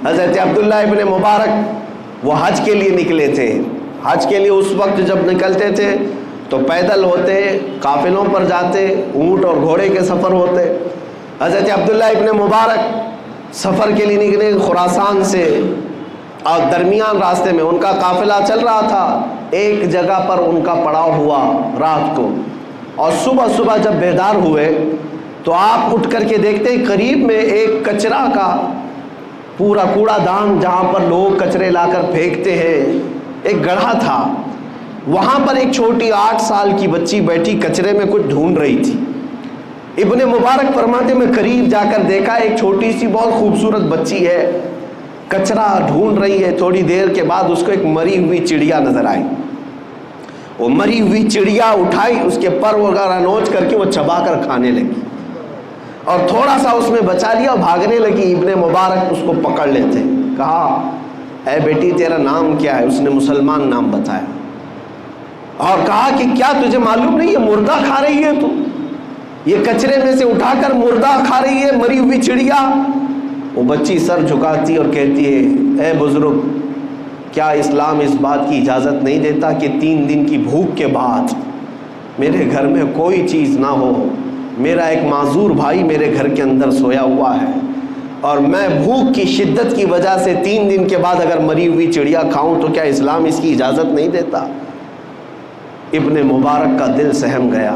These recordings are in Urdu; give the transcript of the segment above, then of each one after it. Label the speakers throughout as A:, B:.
A: حضرت عبداللہ ابن مبارک وہ حج کے لیے نکلے تھے. حج کے لیے اس وقت جب نکلتے تھے تو پیدل ہوتے, قافلوں پر جاتے, اونٹ اور گھوڑے کے سفر ہوتے. حضرت عبداللہ ابن مبارک سفر کے لیے نکلے خراسان سے, اور درمیان راستے میں ان کا قافلہ چل رہا تھا. ایک جگہ پر ان کا پڑاؤ ہوا رات کو, اور صبح جب بیدار ہوئے تو آپ اٹھ کر کے دیکھتے قریب میں ایک کچرا کا پورا کوڑا دان جہاں پر لوگ کچرے لا کر پھینکتے ہیں, ایک گڑھا تھا. وہاں پر ایک چھوٹی 8 سال کی بچی بیٹھی کچرے میں کچھ ڈھونڈ رہی تھی. ابن مبارک فرماتے میں قریب جا کر دیکھا ایک چھوٹی سی بہت خوبصورت بچی ہے, کچرا ڈھونڈ رہی ہے. تھوڑی دیر کے بعد اس کو ایک مری ہوئی چڑیا نظر آئی. وہ مری ہوئی چڑیا اٹھائی, اس کے پر وغیرہ نوچ کر کے وہ چبا کر کھانے لگی, اور تھوڑا سا اس میں بچا لیا اور بھاگنے لگی. ابن مبارک اس کو پکڑ لیتے, کہا اے بیٹی تیرا نام کیا ہے؟ اس نے مسلمان نام بتایا, اور کہا کہ کیا تجھے معلوم نہیں یہ مردہ کھا رہی ہے, تو یہ کچرے میں سے اٹھا کر مردہ کھا رہی ہے, مری ہوئی چڑیا. وہ بچی سر جھکاتی اور کہتی ہے اے بزرگ, کیا اسلام اس بات کی اجازت نہیں دیتا کہ 3 دن کی بھوک کے بعد میرے گھر میں کوئی چیز نہ ہو؟ میرا ایک معذور بھائی میرے گھر کے اندر سویا ہوا ہے, اور میں بھوک کی شدت کی وجہ سے 3 دن کے بعد اگر مری ہوئی چڑیا کھاؤں تو کیا اسلام اس کی اجازت نہیں دیتا؟ ابن مبارک کا دل سہم گیا.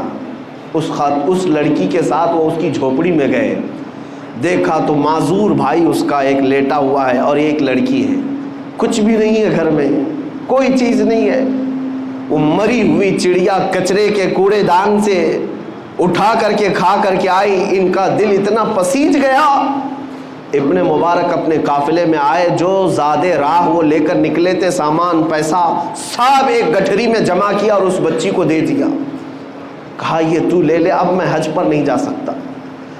A: اس لڑکی کے ساتھ وہ اس کی جھوپڑی میں گئے, دیکھا تو معذور بھائی اس کا ایک لیٹا ہوا ہے اور ایک لڑکی ہے, کچھ بھی نہیں ہے گھر میں, کوئی چیز نہیں ہے. وہ مری ہوئی چڑیا کچرے کے کوڑے دان سے اٹھا کر کے کھا کر کے آئی. ان کا دل اتنا پسیج گیا. ابن مبارک اپنے قافلے میں آئے, جو زادے راہ وہ لے کر نکلے تھے, سامان پیسہ سب ایک گٹھری میں جمع کیا اور اس بچی کو دے دیا. کہا یہ تو لے لے, اب میں حج پر نہیں جا سکتا.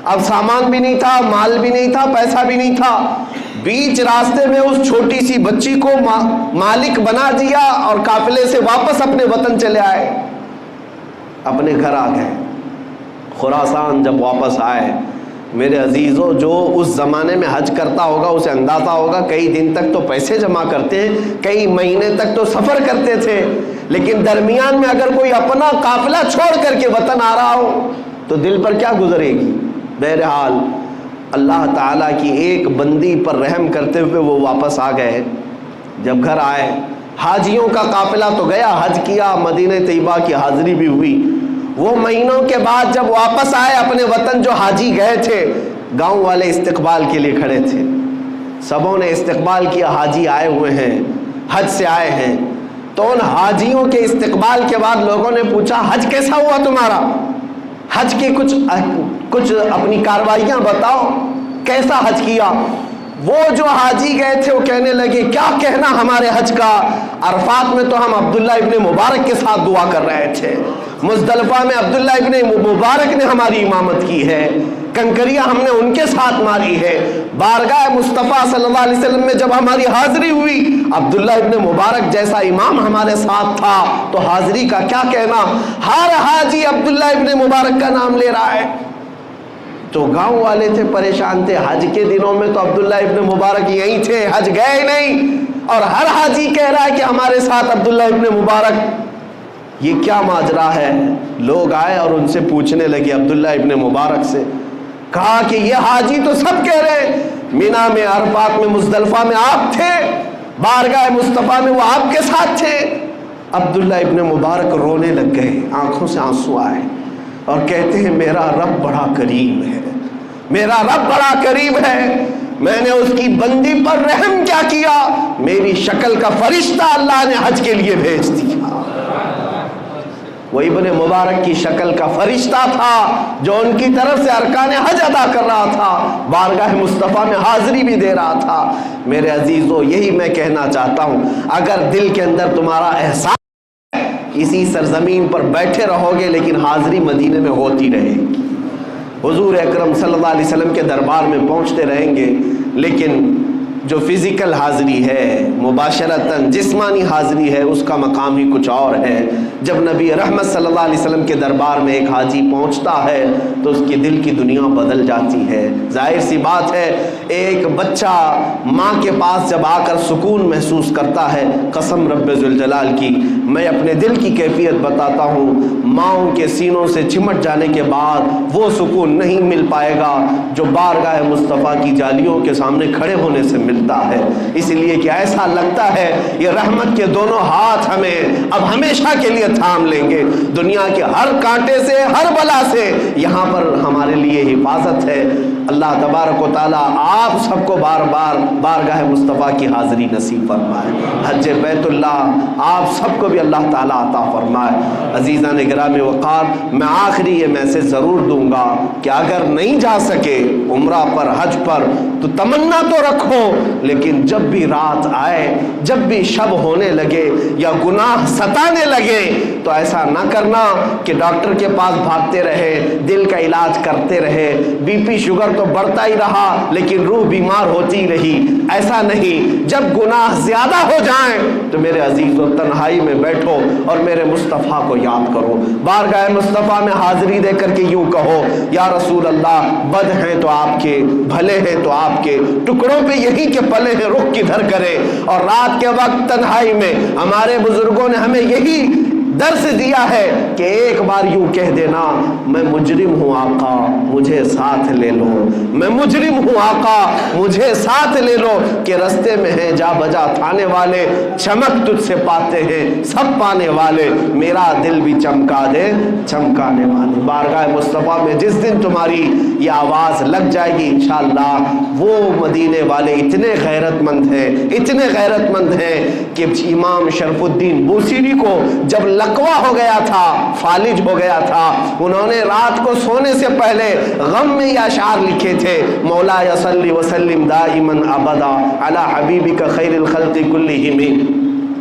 A: اب سامان بھی نہیں تھا, مال بھی نہیں تھا, پیسہ بھی نہیں تھا. بیچ راستے میں اس چھوٹی سی بچی کو مالک بنا دیا اور قافلے سے واپس اپنے وطن چلے آئے, اپنے گھر آ گئے. خراسان جب واپس آئے, میرے عزیزوں, جو اس زمانے میں حج کرتا ہوگا اسے اندازہ ہوگا کئی دن تک تو پیسے جمع کرتے ہیں, کئی مہینے تک تو سفر کرتے تھے, لیکن درمیان میں اگر کوئی اپنا قافلہ چھوڑ کر کے وطن آ رہا ہو تو دل پر کیا گزرے گی. بہرحال اللہ تعالیٰ کی ایک بندی پر رحم کرتے ہوئے وہ واپس آ گئے. جب گھر آئے, حاجیوں کا قافلہ تو گیا, حج کیا, مدینہ طیبہ کی حاضری بھی ہوئی. وہ مہینوں کے بعد جب واپس آئے اپنے وطن, جو حاجی گئے تھے, گاؤں والے استقبال کے لیے کھڑے تھے. سبوں نے استقبال کیا, حاجی آئے ہوئے ہیں, حج سے آئے ہیں. تو ان حاجیوں کے استقبال کے بعد لوگوں نے پوچھا حج کیسا ہوا تمہارا, حج کی کچھ اپنی کاروائیاں بتاؤ, کیسا حج کیا. وہ جو حاجی گئے تھے وہ کہنے لگے کیا کہنا ہمارے حج کا, عرفات میں تو ہم عبداللہ ابن مبارک کے ساتھ دعا کر رہے تھے, مزدلفہ میں عبداللہ ابن مبارک نے ہماری امامت کی ہے, کنکریاں ہم نے ان کے ساتھ ماری ہے, بارگاہ مصطفیٰ صلی اللہ علیہ وسلم میں جب ہماری حاضری ہوئی عبداللہ ابن مبارک جیسا امام ہمارے ساتھ تھا, تو حاضری کا کیا کہنا. ہر حاجی عبداللہ ابن مبارک کا نام لے رہا ہے. تو گاؤں والے تھے, پریشان تھے, حج کے دنوں میں تو عبداللہ ابن مبارک یہیں تھے, حج گئے نہیں, اور ہر حاجی کہہ رہا ہے کہ ہمارے ساتھ عبداللہ ابن مبارک. یہ کیا ماجرا ہے. لوگ آئے اور ان سے پوچھنے لگے عبداللہ ابن مبارک سے, کہا کہ یہ حاجی تو سب کہہ رہے ہیں مینا میں, عرفات میں, مزدلفہ میں آپ تھے, بارگاہ مصطفیٰ میں وہ آپ کے ساتھ تھے. عبداللہ ابن مبارک رونے لگ گئے, آنکھوں سے آنسو آئے, اور کہتے ہیں میرا رب بڑا کریم ہے, میرا رب بڑا کریم ہے, میں نے اس کی بندی پر رحم کیا کیا, میری شکل کا فرشتہ اللہ نے حج کے لیے بھیج دیا. وہ ابن مبارک کی شکل کا فرشتہ تھا جو ان کی طرف سے ارکان حج ادا کر رہا تھا, بارگاہ مصطفیٰ میں حاضری بھی دے رہا تھا. میرے عزیزو, یہی میں کہنا چاہتا ہوں, اگر دل کے اندر تمہارا احساس اسی سرزمین پر بیٹھے رہو گے لیکن حاضری مدینے میں ہوتی رہے گی, حضور اکرم صلی اللہ علیہ وسلم کے دربار میں پہنچتے رہیں گے, لیکن جو فزیکل حاضری ہے، مباشرتاً جسمانی حاضری ہے، اس کا مقام ہی کچھ اور ہے۔ جب نبی رحمت صلی اللہ علیہ وسلم کے دربار میں ایک حاجی پہنچتا ہے تو اس کے دل کی دنیا بدل جاتی ہے۔ ظاہر سی بات ہے، ایک بچہ ماں کے پاس جب آ کر سکون محسوس کرتا ہے، قسم رب ذوالجلال کی میں اپنے دل کی کیفیت بتاتا ہوں، ماؤں کے سینوں سے چمٹ جانے کے بعد وہ سکون نہیں مل پائے گا جو بارگاہ مصطفیٰ کی جالیوں کے سامنے کھڑے ہونے سے ملتا ہے۔ اس لیے کہ ایسا لگتا ہے یہ رحمت کے دونوں ہاتھ ہمیں اب ہمیشہ کے لیے تھام لیں گے، دنیا کے ہر کانٹے سے، ہر بلا سے یہاں پر ہمارے لیے حفاظت ہے۔ اللہ تبارک و تعالیٰ آپ سب کو بار بار بارگاہ مصطفیٰ کی حاضری نصیب فرمائے۔ حج بیت اللہ آپ سب کو بھی اللہ تعالیٰ عطا فرمائے۔ عزیزان گرامی وقار، میں آخری یہ میسج ضرور دوں گا کہ اگر نہیں جا سکے عمرہ پر، حج پر، تو تمنا تو رکھو، لیکن جب بھی رات آئے، جب بھی شب ہونے لگے یا گناہ ستانے لگے تو ایسا نہ کرنا کہ ڈاکٹر کے پاس بھاگتے رہے، دل کا علاج کرتے رہے، بی پی شوگر تو بڑھتا ہی رہا لیکن روح بیمار ہوتی رہی۔ ایسا نہیں، جب گناہ زیادہ ہو جائیں تو میرے عزیزو تنہائی میں بیٹھو اور میرے مصطفیٰ کو یاد کرو، بارگاہ مصطفیٰ میں حاضری دے کر کے یوں کہو، یا رسول اللہ بد ہیں تو آپ کے، بھلے ہیں تو آپ کے، ٹکڑوں پہ یہی کے پلے ہیں، رخ کدھر کرے۔ اور رات کے وقت تنہائی میں ہمارے بزرگوں نے ہمیں یہی درس دیا ہے کہ ایک بار یوں کہہ دینا، میں مجرم ہوں آقا مجھے ساتھ لے لو، میں مجرم ہوں آقا مجھے ساتھ لے لو، کہ رستے میں ہیں جا بجا تھانے والے، چمک تجھ سے پاتے ہیں سب پانے والے، میرا دل بھی چمکا دے چمکانے والے۔ بارگاہ مصطفیٰ میں جس دن تمہاری یہ آواز لگ جائے گی انشاءاللہ، وہ مدینے والے اتنے غیرت مند ہیں، اتنے غیرت مند ہیں کہ امام شرف الدین بوصیری کو جب لقوہ ہو گیا تھا، فالج ہو گیا تھا، انہوں نے رات کو سونے سے پہلے غم میں یہ اشعار لکھے تھے، مولا صلی وسلم دائما ابدا علی حبیبک خیر الخلق کلہم۔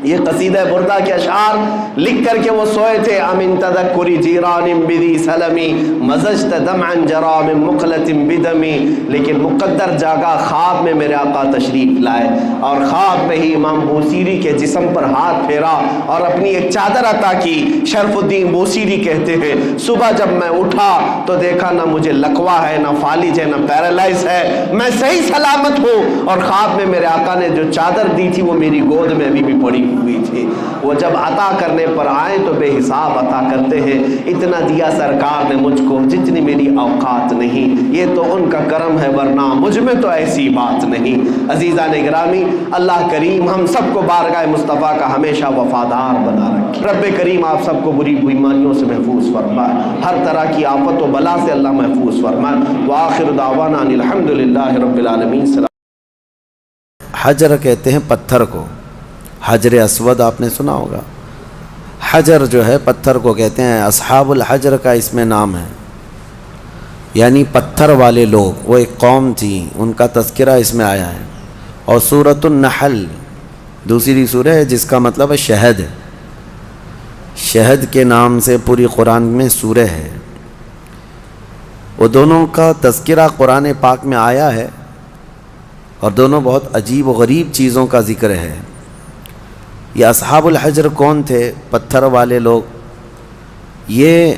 A: یہ قصیدہ بردہ کے اشعار لکھ کر کے وہ سوئے تھے، امن تذکری جیران بذی سلمی مزجت دمعا جرا من مقلت بدمی، لیکن مقدر جاگا، خواب میں میرے آقا تشریف لائے اور خواب میں ہی امام بوصیری کے جسم پر ہاتھ پھیرا اور اپنی ایک چادر عطا کی۔ شرف الدین بوصیری کہتے ہیں صبح جب میں اٹھا تو دیکھا نہ مجھے لقوہ ہے، نہ فالج ہے، نہ پیرالائز ہے، میں صحیح سلامت ہوں، اور خواب میں میرے آقا نے جو چادر دی تھی وہ میری گود میں ابھی بھی پڑی ہوئی تھی۔ وہ جب عطا کرنے پر آئے تو بے حساب عطا کرتے ہیں، اتنا دیا سرکار نے مجھ کو جتنی میری اوقات نہیں، یہ تو ان کا کرم ہے ورنہ مجھ میں تو ایسی بات نہیں۔ عزیزان گرامی، اللہ کریم ہم سب کو بارگاہ مصطفیٰ کا ہمیشہ وفادار بنا رکھے۔ رب کریم آپ سب کو بری بیماریوں سے محفوظ فرمائے، ہر طرح کی آفت و بلا سے اللہ محفوظ فرمائے۔ وآخر دعوانا ان الحمدللہ رب العالمین۔
B: حجر کہتے ہیں پتھر کو، حجر اسود آپ نے سنا ہوگا۔ حجر جو ہے پتھر کو کہتے ہیں، اصحاب الحجر کا اس میں نام ہے، یعنی پتھر والے لوگ، وہ ایک قوم تھی، ان کا تذکرہ اس میں آیا ہے۔ اور سورۃ النحل دوسری سورہ ہے جس کا مطلب ہے شہد، شہد کے نام سے پوری قرآن میں سورہ ہے، وہ دونوں کا تذکرہ قرآن پاک میں آیا ہے، اور دونوں بہت عجیب و غریب چیزوں کا ذکر ہے۔ یہ اصحاب الحجر کون تھے؟ پتھر والے لوگ۔ یہ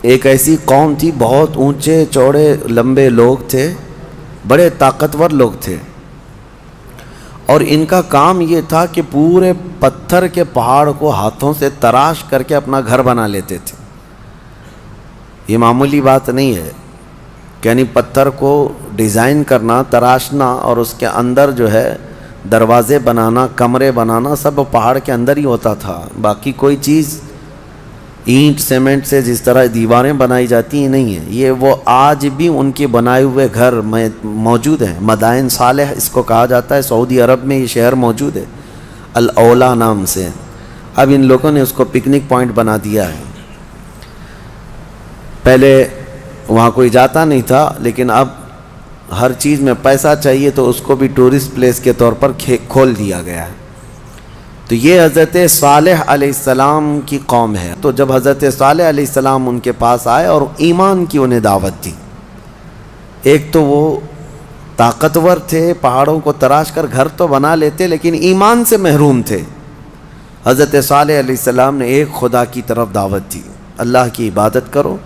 B: ایک ایسی قوم تھی، بہت اونچے چوڑے لمبے لوگ تھے، بڑے طاقتور لوگ تھے، اور ان کا کام یہ تھا کہ پورے پتھر کے پہاڑ کو ہاتھوں سے تراش کر کے اپنا گھر بنا لیتے تھے۔ یہ معمولی بات نہیں ہے، یعنی پتھر کو ڈیزائن کرنا، تراشنا، اور اس کے اندر جو ہے دروازے بنانا، کمرے بنانا، سب پہاڑ کے اندر ہی ہوتا تھا۔ باقی کوئی چیز اینٹ سیمنٹ سے جس طرح دیواریں بنائی جاتی ہیں نہیں ہے، یہ وہ آج بھی ان کے بنائے ہوئے گھر موجود ہیں۔ مدائن صالح اس کو کہا جاتا ہے، سعودی عرب میں یہ شہر موجود ہے الاولا نام سے۔ اب ان لوگوں نے اس کو پکنک پوائنٹ بنا دیا ہے۔ پہلے وہاں کوئی جاتا نہیں تھا، لیکن اب ہر چیز میں پیسہ چاہیے تو اس کو بھی ٹورسٹ پلیس کے طور پر کھول دیا گیا ہے۔ تو یہ حضرت صالح علیہ السلام کی قوم ہے۔ تو جب حضرت صالح علیہ السلام ان کے پاس آئے اور ایمان کی انہیں دعوت دی، ایک تو وہ طاقتور تھے, پہاڑوں کو تراش کر گھر تو بنا لیتے, لیکن ایمان سے محروم تھے. حضرت صالح علیہ السلام نے ایک خدا کی طرف دعوت دی, اللہ کی عبادت کرو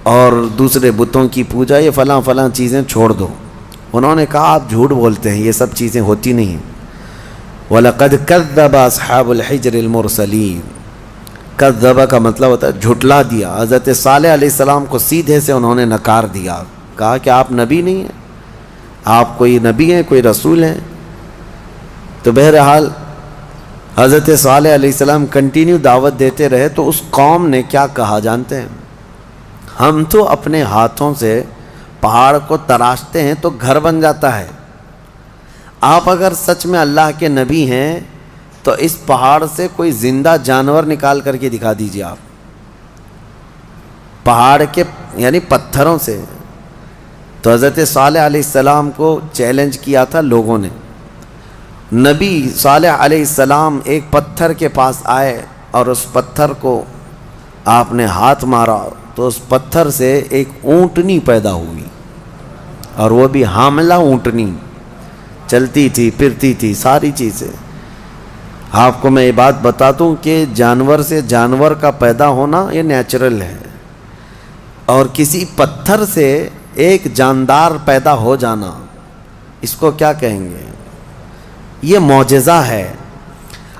B: اور دوسرے بتوں کی پوجا, یہ فلاں فلاں چیزیں چھوڑ دو. انہوں نے کہا آپ جھوٹ بولتے ہیں, یہ سب چیزیں ہوتی نہیں ہیں. وَلَقَدْ كَذَّبَ أَصْحَابُ الْحِجْرِ الْمُرْسَلِينَ. کذبہ کا مطلب ہوتا ہے جھٹلا دیا. حضرت صالح علیہ السلام کو سیدھے سے انہوں نے نکار دیا, کہا کہ آپ نبی نہیں ہیں, آپ کوئی نبی ہیں, کوئی رسول ہیں. تو بہرحال حضرت صالح علیہ السلام کنٹینیو دعوت دیتے رہے. تو اس قوم نے کیا کہا جانتے ہیں؟ ہم تو اپنے ہاتھوں سے پہاڑ کو تراشتے ہیں تو گھر بن جاتا ہے, آپ اگر سچ میں اللہ کے نبی ہیں تو اس پہاڑ سے کوئی زندہ جانور نکال کر کے دکھا دیجیے آپ, پہاڑ کے یعنی پتھروں سے. تو حضرت صالح علیہ السلام کو چیلنج کیا تھا لوگوں نے. نبی صالح علیہ السلام ایک پتھر کے پاس آئے اور اس پتھر کو آپ نے ہاتھ مارا تو اس پتھر سے ایک اونٹنی پیدا ہوئی, اور وہ بھی حاملہ اونٹنی, چلتی تھی, پھرتی تھی, ساری چیزیں. آپ کو میں یہ بات بتا دوں کہ جانور سے جانور کا پیدا ہونا یہ نیچرل ہے, اور کسی پتھر سے ایک جاندار پیدا ہو جانا, اس کو کیا کہیں گے؟ یہ معجزہ ہے.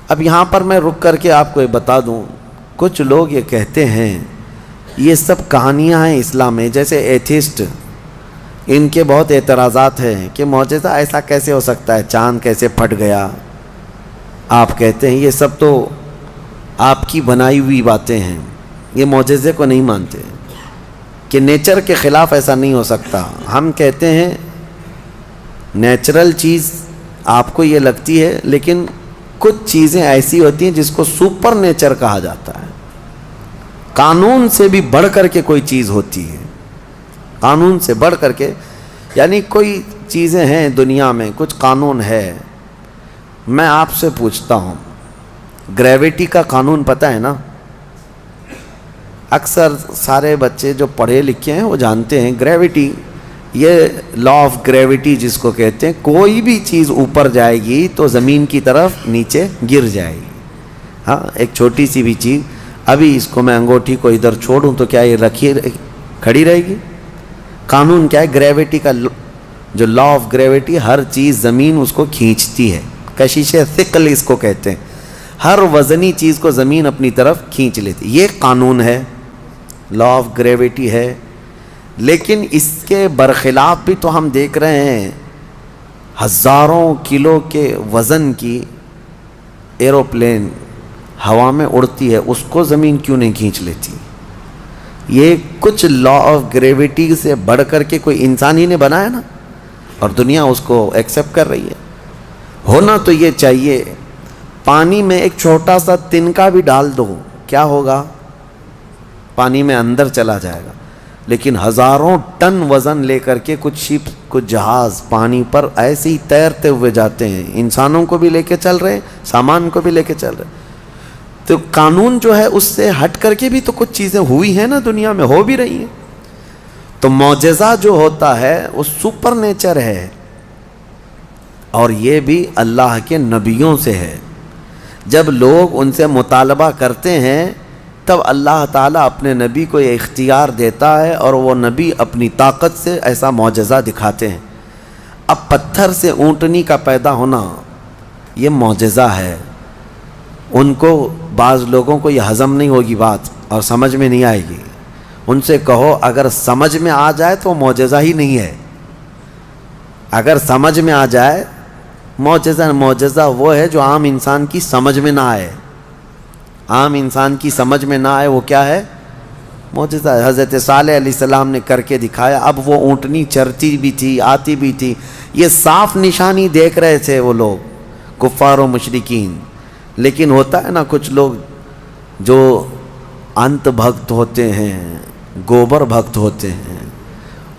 B: اب یہاں پر میں رک کر کے آپ کو یہ بتا دوں, کچھ لوگ یہ کہتے ہیں یہ سب کہانیاں ہیں اسلام میں, جیسے ایتھسٹ, ان کے بہت اعتراضات ہیں کہ معجزہ ایسا کیسے ہو سکتا ہے, چاند کیسے پھٹ گیا. آپ کہتے ہیں یہ سب تو آپ کی بنائی ہوئی باتیں ہیں, یہ معجزے کو نہیں مانتے کہ نیچر کے خلاف ایسا نہیں ہو سکتا. ہم کہتے ہیں نیچرل چیز آپ کو یہ لگتی ہے, لیکن کچھ چیزیں ایسی ہوتی ہیں جس کو سپر نیچر کہا جاتا ہے. قانون سے بھی بڑھ کر کے کوئی چیز ہوتی ہے, قانون سے بڑھ کر کے, یعنی کوئی چیزیں ہیں دنیا میں, کچھ قانون ہے. میں آپ سے پوچھتا ہوں, گریویٹی کا قانون پتہ ہے نا؟ اکثر سارے بچے جو پڑھے لکھے ہیں وہ جانتے ہیں گریویٹی, یہ لا آف گریویٹی جس کو کہتے ہیں, کوئی بھی چیز اوپر جائے گی تو زمین کی طرف نیچے گر جائے گی. ہاں, ایک چھوٹی سی بھی چیز, ابھی اس کو میں انگوٹھی کو ادھر چھوڑوں تو کیا یہ رکھی کھڑی رہے گی؟ قانون کیا ہے گریویٹی کا؟ جو لا آف گریویٹی, ہر چیز زمین اس کو کھینچتی ہے, کشش ثقل اس کو کہتے ہیں, ہر وزنی چیز کو زمین اپنی طرف کھینچ لیتی. یہ قانون ہے, لا آف گریویٹی ہے. لیکن اس کے برخلاف بھی تو ہم دیکھ رہے ہیں ہزاروں کلو کے وزن کی ایروپلین ہوا میں اڑتی ہے, اس کو زمین کیوں نہیں کھینچ لیتی؟ یہ کچھ لا آف گریویٹی سے بڑھ کر کے کوئی انسان ہی نے بنایا نا, اور دنیا اس کو ایکسیپٹ کر رہی ہے. ہونا تو یہ چاہیے, پانی میں ایک چھوٹا سا تنکا بھی ڈال دو, کیا ہوگا؟ پانی میں اندر چلا جائے گا. لیکن ہزاروں ٹن وزن لے کر کے کچھ شپ, کچھ جہاز پانی پر ایسے ہی تیرتے ہوئے جاتے ہیں, انسانوں کو بھی لے کے چل رہے ہیں, سامان کو بھی لے کے چل رہے ہیں. تو قانون جو ہے اس سے ہٹ کر کے بھی تو کچھ چیزیں ہوئی ہیں نا دنیا میں, ہو بھی رہی ہیں. تو معجزہ جو ہوتا ہے وہ سپر نیچر ہے, اور یہ بھی اللہ کے نبیوں سے ہے. جب لوگ ان سے مطالبہ کرتے ہیں تب اللہ تعالیٰ اپنے نبی کو یہ اختیار دیتا ہے, اور وہ نبی اپنی طاقت سے ایسا معجزہ دکھاتے ہیں. اب پتھر سے اونٹنی کا پیدا ہونا یہ معجزہ ہے. ان کو, بعض لوگوں کو یہ ہضم نہیں ہوگی بات اور سمجھ میں نہیں آئے گی. ان سے کہو اگر سمجھ میں آ جائے تو معجزہ ہی نہیں ہے. اگر سمجھ میں آ جائے, معجزہ وہ ہے جو عام انسان کی سمجھ میں نہ آئے. عام انسان کی سمجھ میں نہ آئے وہ کیا ہے؟ معجزہ. حضرت صالح علیہ السلام نے کر کے دکھایا. اب وہ اونٹنی چرتی بھی تھی, آتی بھی تھی, یہ صاف نشانی دیکھ رہے تھے وہ لوگ, کفار و مشرکین. لیکن ہوتا ہے نا کچھ لوگ جو انت بھکت ہوتے ہیں, گوبر بھکت ہوتے ہیں,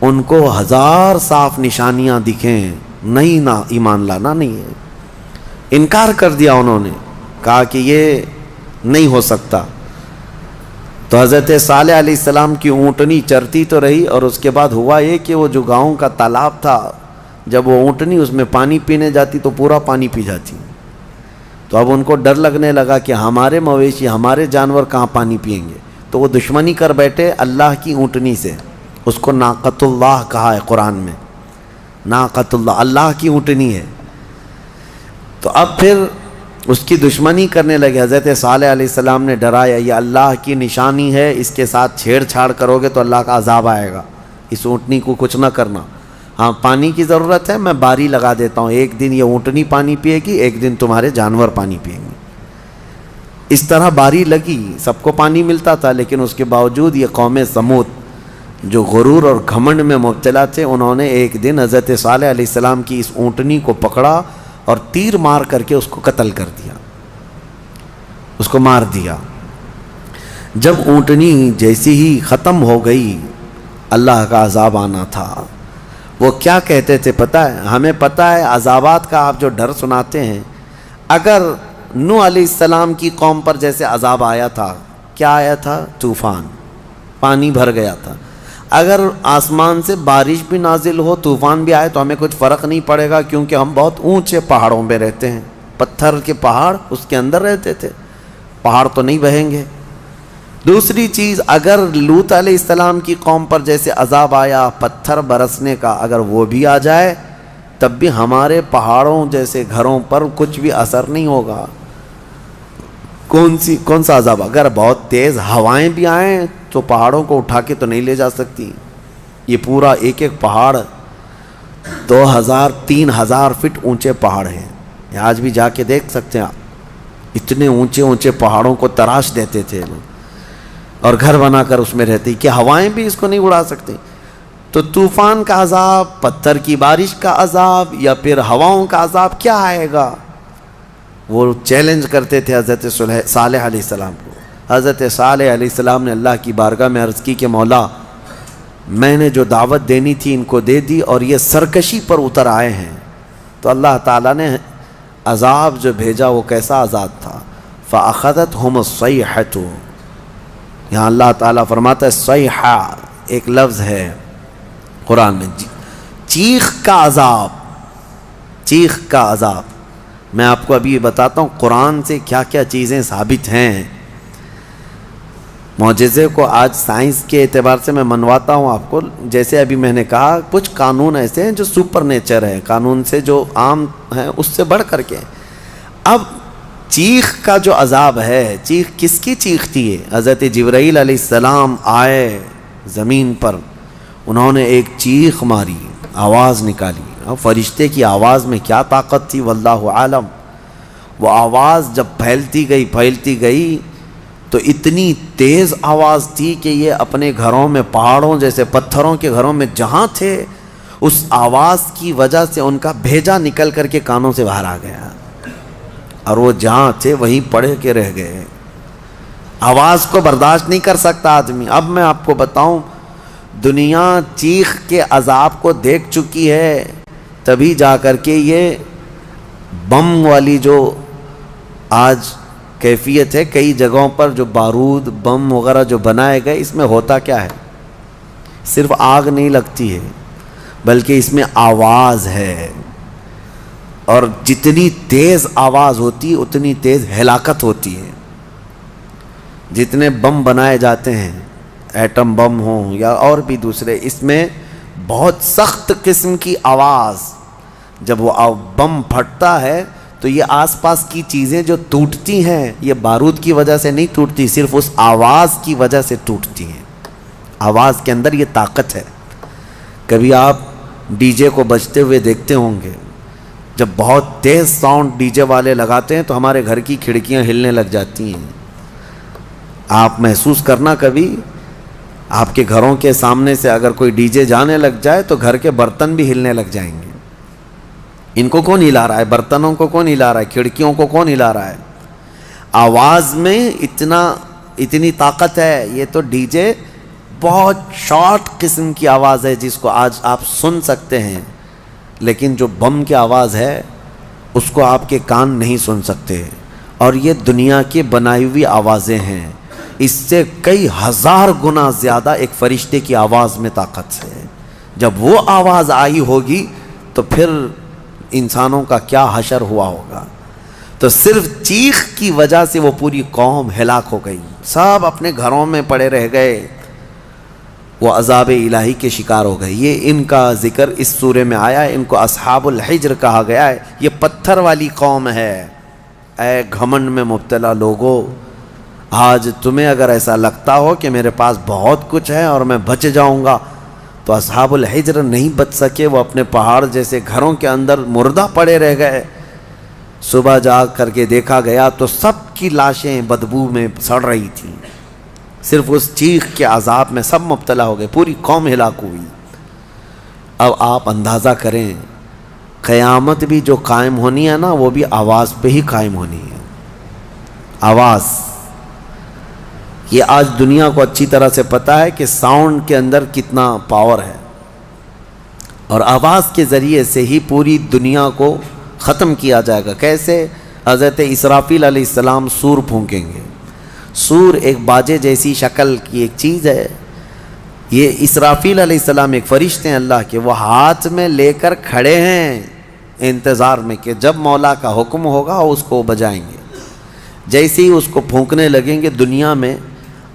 B: ان کو ہزار صاف نشانیاں دکھیں, نہیں نہ ایمان لانا نہیں ہے. انکار کر دیا انہوں نے, کہا کہ یہ نہیں ہو سکتا. تو حضرت صالح علیہ السلام کی اونٹنی چرتی تو رہی, اور اس کے بعد ہوا یہ کہ وہ جو گاؤں کا تالاب تھا جب وہ اونٹنی اس میں پانی پینے جاتی تو پورا پانی پی جاتی. تو اب ان کو ڈر لگنے لگا کہ ہمارے مویشی ہمارے جانور کہاں پانی پئیں گے, تو وہ دشمنی کر بیٹھے اللہ کی اونٹنی سے. اس کو ناقۃ اللہ کہا ہے قرآن میں, ناقۃ اللہ, اللہ کی اونٹنی ہے. تو اب پھر اس کی دشمنی کرنے لگے. حضرت صالح علیہ السلام نے ڈرایا, یہ اللہ کی نشانی ہے, اس کے ساتھ چھیڑ چھاڑ کرو گے تو اللہ کا عذاب آئے گا, اس اونٹنی کو کچھ نہ کرنا. ہاں پانی کی ضرورت ہے, میں باری لگا دیتا ہوں, ایک دن یہ اونٹنی پانی پیے گی, ایک دن تمہارے جانور پانی پئیں گے. اس طرح باری لگی, سب کو پانی ملتا تھا, لیکن اس کے باوجود یہ قوم سمود جو غرور اور گھمنڈ میں مبتلا تھے, انہوں نے ایک دن حضرت صالح علیہ السلام کی اس اونٹنی کو پکڑا اور تیر مار کر کے اس کو قتل کر دیا, اس کو مار دیا. جب اونٹنی جیسی ہی ختم ہو گئی, اللہ کا عذاب آنا تھا. وہ کیا کہتے تھے پتہ ہے, ہمیں پتہ ہے عذابات کا آپ جو ڈر سناتے ہیں, اگر نوح علیہ السلام کی قوم پر جیسے عذاب آیا تھا, کیا آیا تھا؟ طوفان, پانی بھر گیا تھا. اگر آسمان سے بارش بھی نازل ہو, طوفان بھی آئے, تو ہمیں کچھ فرق نہیں پڑے گا, کیونکہ ہم بہت اونچے پہاڑوں پہ رہتے ہیں. پتھر کے پہاڑ اس کے اندر رہتے تھے, پہاڑ تو نہیں بہیں گے. دوسری چیز, اگر لوط علیہ السلام کی قوم پر جیسے عذاب آیا پتھر برسنے کا, اگر وہ بھی آ جائے تب بھی ہمارے پہاڑوں جیسے گھروں پر کچھ بھی اثر نہیں ہوگا. کون سا عذاب؟ اگر بہت تیز ہوائیں بھی آئیں تو پہاڑوں کو اٹھا کے تو نہیں لے جا سکتی. یہ پورا ایک ایک پہاڑ 2000-3000 فٹ اونچے پہاڑ ہیں. آج بھی جا کے دیکھ سکتے ہیں آپ, اتنے اونچے اونچے پہاڑوں کو تراش دیتے تھے اور گھر بنا کر اس میں رہتی, کہ ہوائیں بھی اس کو نہیں اڑا سکتی. تو طوفان کا عذاب, پتھر کی بارش کا عذاب, یا پھر ہواؤں کا عذاب کیا آئے گا؟ وہ چیلنج کرتے تھے حضرت صالح علیہ السلام کو. حضرت صالح علیہ السلام نے اللہ کی بارگاہ میں عرض کی کہ مولا, میں نے جو دعوت دینی تھی ان کو دے دی اور یہ سرکشی پر اتر آئے ہیں. تو اللہ تعالیٰ نے عذاب جو بھیجا وہ کیسا عذاب تھا؟ فَأَخَذَتْهُمُ الصَّيْحَةُ. یہاں اللہ تعالیٰ فرماتا ہے صیحہ ایک لفظ ہے قرآن میں, چیخ کا عذاب, چیخ کا عذاب. میں آپ کو ابھی بتاتا ہوں قرآن سے کیا کیا چیزیں ثابت ہیں. معجزے کو آج سائنس کے اعتبار سے میں منواتا ہوں آپ کو. جیسے ابھی میں نے کہا کچھ قانون ایسے ہیں جو سپر نیچر ہے, قانون سے جو عام ہیں اس سے بڑھ کر کے. اب چیخ کا جو عذاب ہے, چیخ کس کی چیخ تھی؟ حضرت جبرائیل علیہ السلام آئے زمین پر, انہوں نے ایک چیخ ماری, آواز نکالی. اب فرشتے کی آواز میں کیا طاقت تھی واللہ عالم. وہ آواز جب پھیلتی گئی تو اتنی تیز آواز تھی کہ یہ اپنے گھروں میں, پہاڑوں جیسے پتھروں کے گھروں میں جہاں تھے, اس آواز کی وجہ سے ان کا بھیجا نکل کر کے کانوں سے باہر آ گیا, اور وہ جہاں تھے وہیں پڑے کے رہ گئے. آواز کو برداشت نہیں کر سکتا آدمی. اب میں آپ کو بتاؤں, دنیا چیخ کے عذاب کو دیکھ چکی ہے, تبھی جا کر کے یہ بم والی جو آج کیفیت ہے, کئی جگہوں پر جو بارود بم وغیرہ جو بنائے گئے, اس میں ہوتا کیا ہے؟ صرف آگ نہیں لگتی ہے بلکہ اس میں آواز ہے, اور جتنی تیز آواز ہوتی ہے اتنی تیز ہلاکت ہوتی ہے. جتنے بم بنائے جاتے ہیں, ایٹم بم ہوں یا اور بھی دوسرے, اس میں بہت سخت قسم کی آواز, جب وہ بم پھٹتا ہے تو یہ آس پاس کی چیزیں جو ٹوٹتی ہیں یہ بارود کی وجہ سے نہیں ٹوٹتی, صرف اس آواز کی وجہ سے ٹوٹتی ہیں. آواز کے اندر یہ طاقت ہے. کبھی آپ ڈی جے کو بجتے ہوئے دیکھتے ہوں گے, جب بہت تیز ساؤنڈ ڈی جے والے لگاتے ہیں تو ہمارے گھر کی کھڑکیاں ہلنے لگ جاتی ہیں. آپ محسوس کرنا, کبھی آپ کے گھروں کے سامنے سے اگر کوئی ڈی جے جانے لگ جائے تو گھر کے برتن بھی ہلنے لگ جائیں گے. ان کو کون ہلا رہا ہے؟ برتنوں کو کون ہلا رہا ہے؟ کھڑکیوں کو کون ہلا رہا ہے؟ آواز میں اتنی طاقت ہے. یہ تو ڈی جے بہت شارٹ قسم کی آواز ہے جس کو آج آپ سن سکتے ہیں, لیکن جو بم کی آواز ہے اس کو آپ کے کان نہیں سن سکتے. اور یہ دنیا کی بنائی ہوئی آوازیں ہیں, اس سے کئی ہزار گنا زیادہ ایک فرشتے کی آواز میں طاقت ہے. جب وہ آواز آئی ہوگی تو پھر انسانوں کا کیا حشر ہوا ہوگا. تو صرف چیخ کی وجہ سے وہ پوری قوم ہلاک ہو گئی, سب اپنے گھروں میں پڑے رہ گئے, وہ عذاب الہی کے شکار ہو گئے. یہ ان کا ذکر اس سورے میں آیا ہے. ان کو اصحاب الحجر کہا گیا ہے. یہ پتھر والی قوم ہے. اے گھمنڈ میں مبتلا لوگوں, آج تمہیں اگر ایسا لگتا ہو کہ میرے پاس بہت کچھ ہے اور میں بچ جاؤں گا, تو اصحاب الحجر نہیں بچ سکے. وہ اپنے پہاڑ جیسے گھروں کے اندر مردہ پڑے رہ گئے. صبح جا کر کے دیکھا گیا تو سب کی لاشیں بدبو میں سڑ رہی تھیں. صرف اس چیخ کے عذاب میں سب مبتلا ہو گئے, پوری قوم ہلاک ہوئی. اب آپ اندازہ کریں, قیامت بھی جو قائم ہونی ہے نا, وہ بھی آواز پہ ہی قائم ہونی ہے. آواز, یہ آج دنیا کو اچھی طرح سے پتہ ہے کہ ساؤنڈ کے اندر کتنا پاور ہے, اور آواز کے ذریعے سے ہی پوری دنیا کو ختم کیا جائے گا. کیسے؟ حضرت اسرافیل علیہ السلام سور پھونکیں گے. سور ایک باجے جیسی شکل کی ایک چیز ہے. یہ اسرافیل علیہ السلام ایک فرشتے ہیں اللہ کے, وہ ہاتھ میں لے کر کھڑے ہیں انتظار میں کہ جب مولا کا حکم ہوگا اس کو بجائیں گے. جیسے ہی اس کو پھونکنے لگیں گے دنیا میں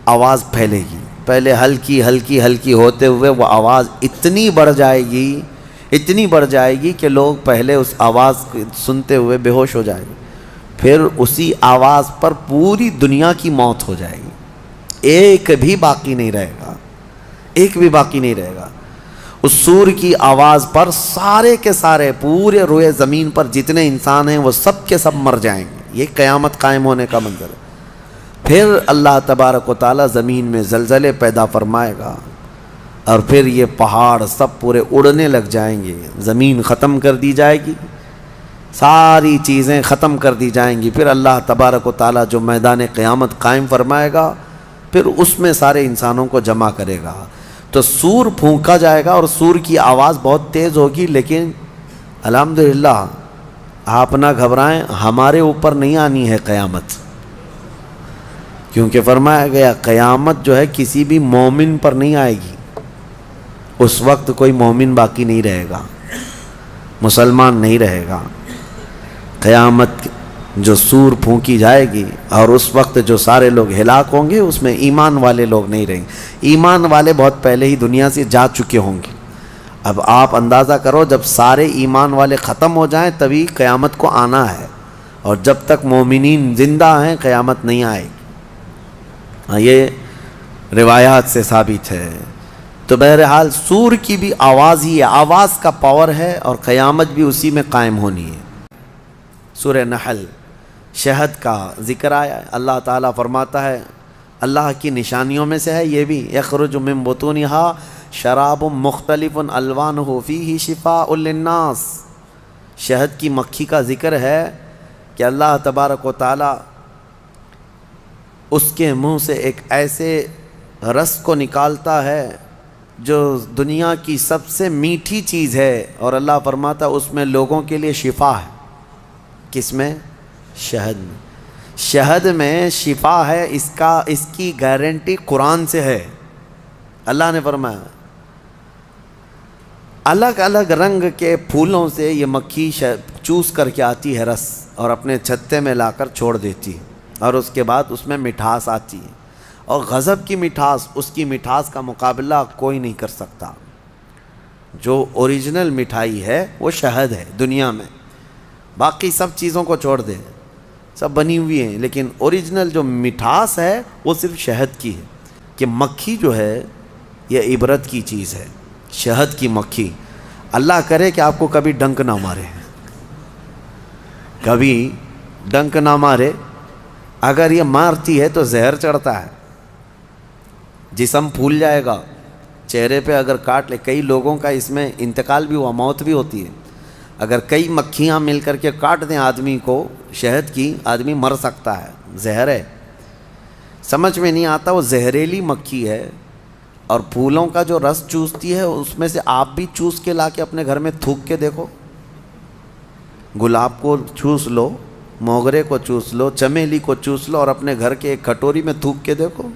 B: آواز پھیلے گی. پہلے ہلکی ہلکی ہلکی ہوتے ہوئے وہ آواز اتنی بڑھ جائے گی کہ لوگ پہلے اس آواز کو سنتے ہوئے بے ہوش ہو جائیں گے. پھر اسی آواز پر پوری دنیا کی موت ہو جائے گی. ایک بھی باقی نہیں رہے گا, ایک بھی باقی نہیں رہے گا. اس سور کی آواز پر سارے کے سارے پورے روئے زمین پر جتنے انسان ہیں وہ سب کے سب مر جائیں گے. یہ قیامت قائم ہونے کا منظر ہے. پھر اللہ تبارک و تعالی زمین میں زلزلے پیدا فرمائے گا, اور پھر یہ پہاڑ سب پورے اڑنے لگ جائیں گے. زمین ختم کر دی جائے گی, ساری چیزیں ختم کر دی جائیں گی. پھر اللہ تبارک و تعالی جو میدان قیامت قائم فرمائے گا, پھر اس میں سارے انسانوں کو جمع کرے گا. تو سور پھونکا جائے گا, اور سور کی آواز بہت تیز ہوگی. لیکن الحمدللہ آپ نہ گھبرائیں, ہمارے اوپر نہیں آنی ہے قیامت, کیونکہ فرمایا گیا قیامت جو ہے کسی بھی مومن پر نہیں آئے گی. اس وقت کوئی مومن باقی نہیں رہے گا, مسلمان نہیں رہے گا. قیامت جو سور پھونکی جائے گی, اور اس وقت جو سارے لوگ ہلاک ہوں گے, اس میں ایمان والے لوگ نہیں رہیں گے. ایمان والے بہت پہلے ہی دنیا سے جا چکے ہوں گے. اب آپ اندازہ کرو, جب سارے ایمان والے ختم ہو جائیں تبھی قیامت کو آنا ہے, اور جب تک مومنین زندہ ہیں قیامت نہیں آئے گی. یہ روایات سے ثابت ہے. تو بہرحال سور کی بھی آواز ہی ہے, آواز کا پاور ہے, اور قیامت بھی اسی میں قائم ہونی ہے. سورہ نحل شہد کا ذکر آیا ہے. اللہ تعالیٰ فرماتا ہے اللہ کی نشانیوں میں سے ہے یہ بھی, یخرج من بطونہا شراب مختلف الوانہ فیہ شفاء للناس. شہد کی مکھی کا ذکر ہے کہ اللہ تبارک و تعالیٰ اس کے منہ سے ایک ایسے رس کو نکالتا ہے جو دنیا کی سب سے میٹھی چیز ہے, اور اللہ فرماتا اس میں لوگوں کے لیے شفا ہے. کس میں؟ شہد میں. شہد میں شفا ہے, اس کی گارنٹی قرآن سے ہے. اللہ نے فرمایا الگ الگ رنگ کے پھولوں سے یہ مکھی چوس کر کے آتی ہے رس, اور اپنے چھتے میں لا کر چھوڑ دیتی ہے, اور اس کے بعد اس میں مٹھاس آتی ہے, اور غضب کی مٹھاس, اس کی مٹھاس کا مقابلہ کوئی نہیں کر سکتا. جو اوریجنل مٹھائی ہے وہ شہد ہے دنیا میں. باقی سب چیزوں کو چھوڑ دیں, سب بنی ہوئی ہیں, لیکن اوریجنل جو مٹھاس ہے وہ صرف شہد کی ہے. کہ مکھی جو ہے یہ عبرت کی چیز ہے, شہد کی مکھی. اللہ کرے کہ آپ کو کبھی ڈنک نہ مارے, کبھی ڈنک نہ مارے. اگر یہ مارتی ہے تو زہر چڑھتا ہے, جسم پھول جائے گا. چہرے پہ اگر کاٹ لے, کئی لوگوں کا اس میں انتقال بھی ہوا, موت بھی ہوتی ہے. اگر کئی مکھیاں مل کر کے کاٹ دیں آدمی کو شہد کی, آدمی مر سکتا ہے. زہر ہے, سمجھ میں نہیں آتا وہ زہریلی مکھی ہے. اور پھولوں کا جو رس چوستی ہے اس میں سے آپ بھی چوس کے لا کے اپنے گھر میں تھوک کے دیکھو. گلاب کو چوس لو, موگرے کو چوس لو, چمیلی کو چوس لو, اور اپنے گھر کے ایک کٹوری میں تھوک کے دیکھو,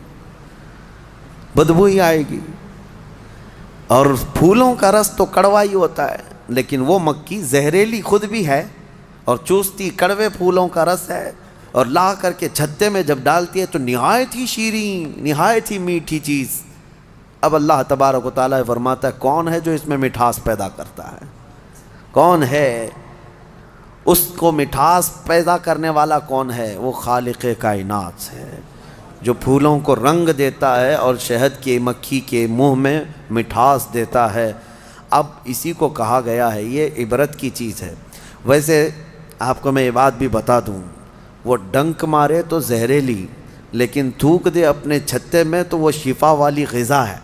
B: بدبو ہی آئے گی. اور پھولوں کا رس تو کڑوا ہی ہوتا ہے. لیکن وہ مکھی زہریلی خود بھی ہے اور چوستی کڑوے پھولوں کا رس ہے، اور لا کر کے چھتے میں جب ڈالتی ہے تو نہایت ہی شیریں، نہایت ہی میٹھی چیز۔ اب اللہ تبارک و تعالیٰ فرماتا ہے کون ہے جو اس میں مٹھاس پیدا کرتا ہے؟ کون ہے؟ اس کو مٹھاس پیدا کرنے والا کون ہے؟ وہ خالق کائنات ہے، جو پھولوں کو رنگ دیتا ہے اور شہد کی مکھی کے منہ میں مٹھاس دیتا ہے۔ اب اسی کو کہا گیا ہے، یہ عبرت کی چیز ہے۔ ویسے آپ کو میں یہ بات بھی بتا دوں، وہ ڈنک مارے تو زہریلی، لیکن تھوک دے اپنے چھتے میں تو وہ شفا والی غذا ہے۔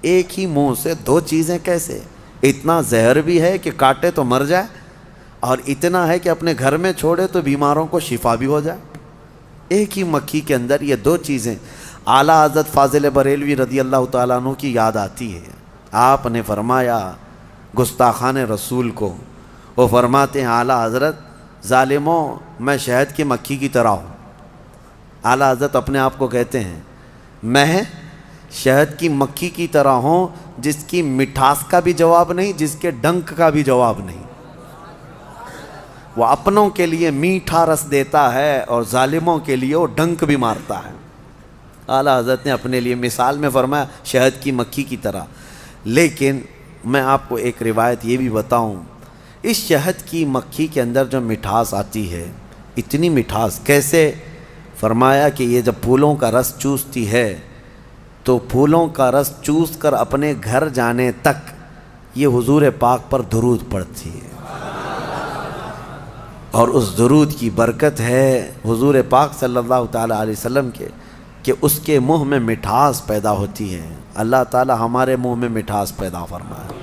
B: ایک ہی منہ سے دو چیزیں کیسے؟ اتنا زہر بھی ہے کہ کاٹے تو مر جائے، اور اتنا ہے کہ اپنے گھر میں چھوڑے تو بیماروں کو شفا بھی ہو جائے۔ ایک ہی مکھی کے اندر یہ دو چیزیں۔ اعلیٰ حضرت فاضل بریلوی رضی اللہ تعالیٰ عنہ کی یاد آتی ہے، آپ نے فرمایا گستاخان رسول کو، وہ فرماتے ہیں اعلیٰ حضرت ظالموں میں شہد کی مکھی کی طرح ہوں۔ اعلیٰ حضرت اپنے آپ کو کہتے ہیں میں شہد کی مکھی کی طرح ہوں، جس کی مٹھاس کا بھی جواب نہیں، جس کے ڈنک کا بھی جواب نہیں۔ وہ اپنوں کے لیے میٹھا رس دیتا ہے اور ظالموں کے لیے وہ ڈنک بھی مارتا ہے۔ اعلیٰ حضرت نے اپنے لیے مثال میں فرمایا شہد کی مکھی کی طرح۔ لیکن میں آپ کو ایک روایت یہ بھی بتاؤں، اس شہد کی مکھی کے اندر جو مٹھاس آتی ہے، اتنی مٹھاس کیسے؟ فرمایا کہ یہ جب پھولوں کا رس چوستی ہے تو پھولوں کا رس چوس کر اپنے گھر جانے تک یہ حضور پاک پر درود پڑتی ہے، اور اس درود کی برکت ہے حضور پاک صلی اللہ تعالیٰ علیہ وسلم کے کہ اس کے منہ میں مٹھاس پیدا ہوتی ہے۔ اللہ تعالیٰ ہمارے منہ میں مٹھاس پیدا فرمائے،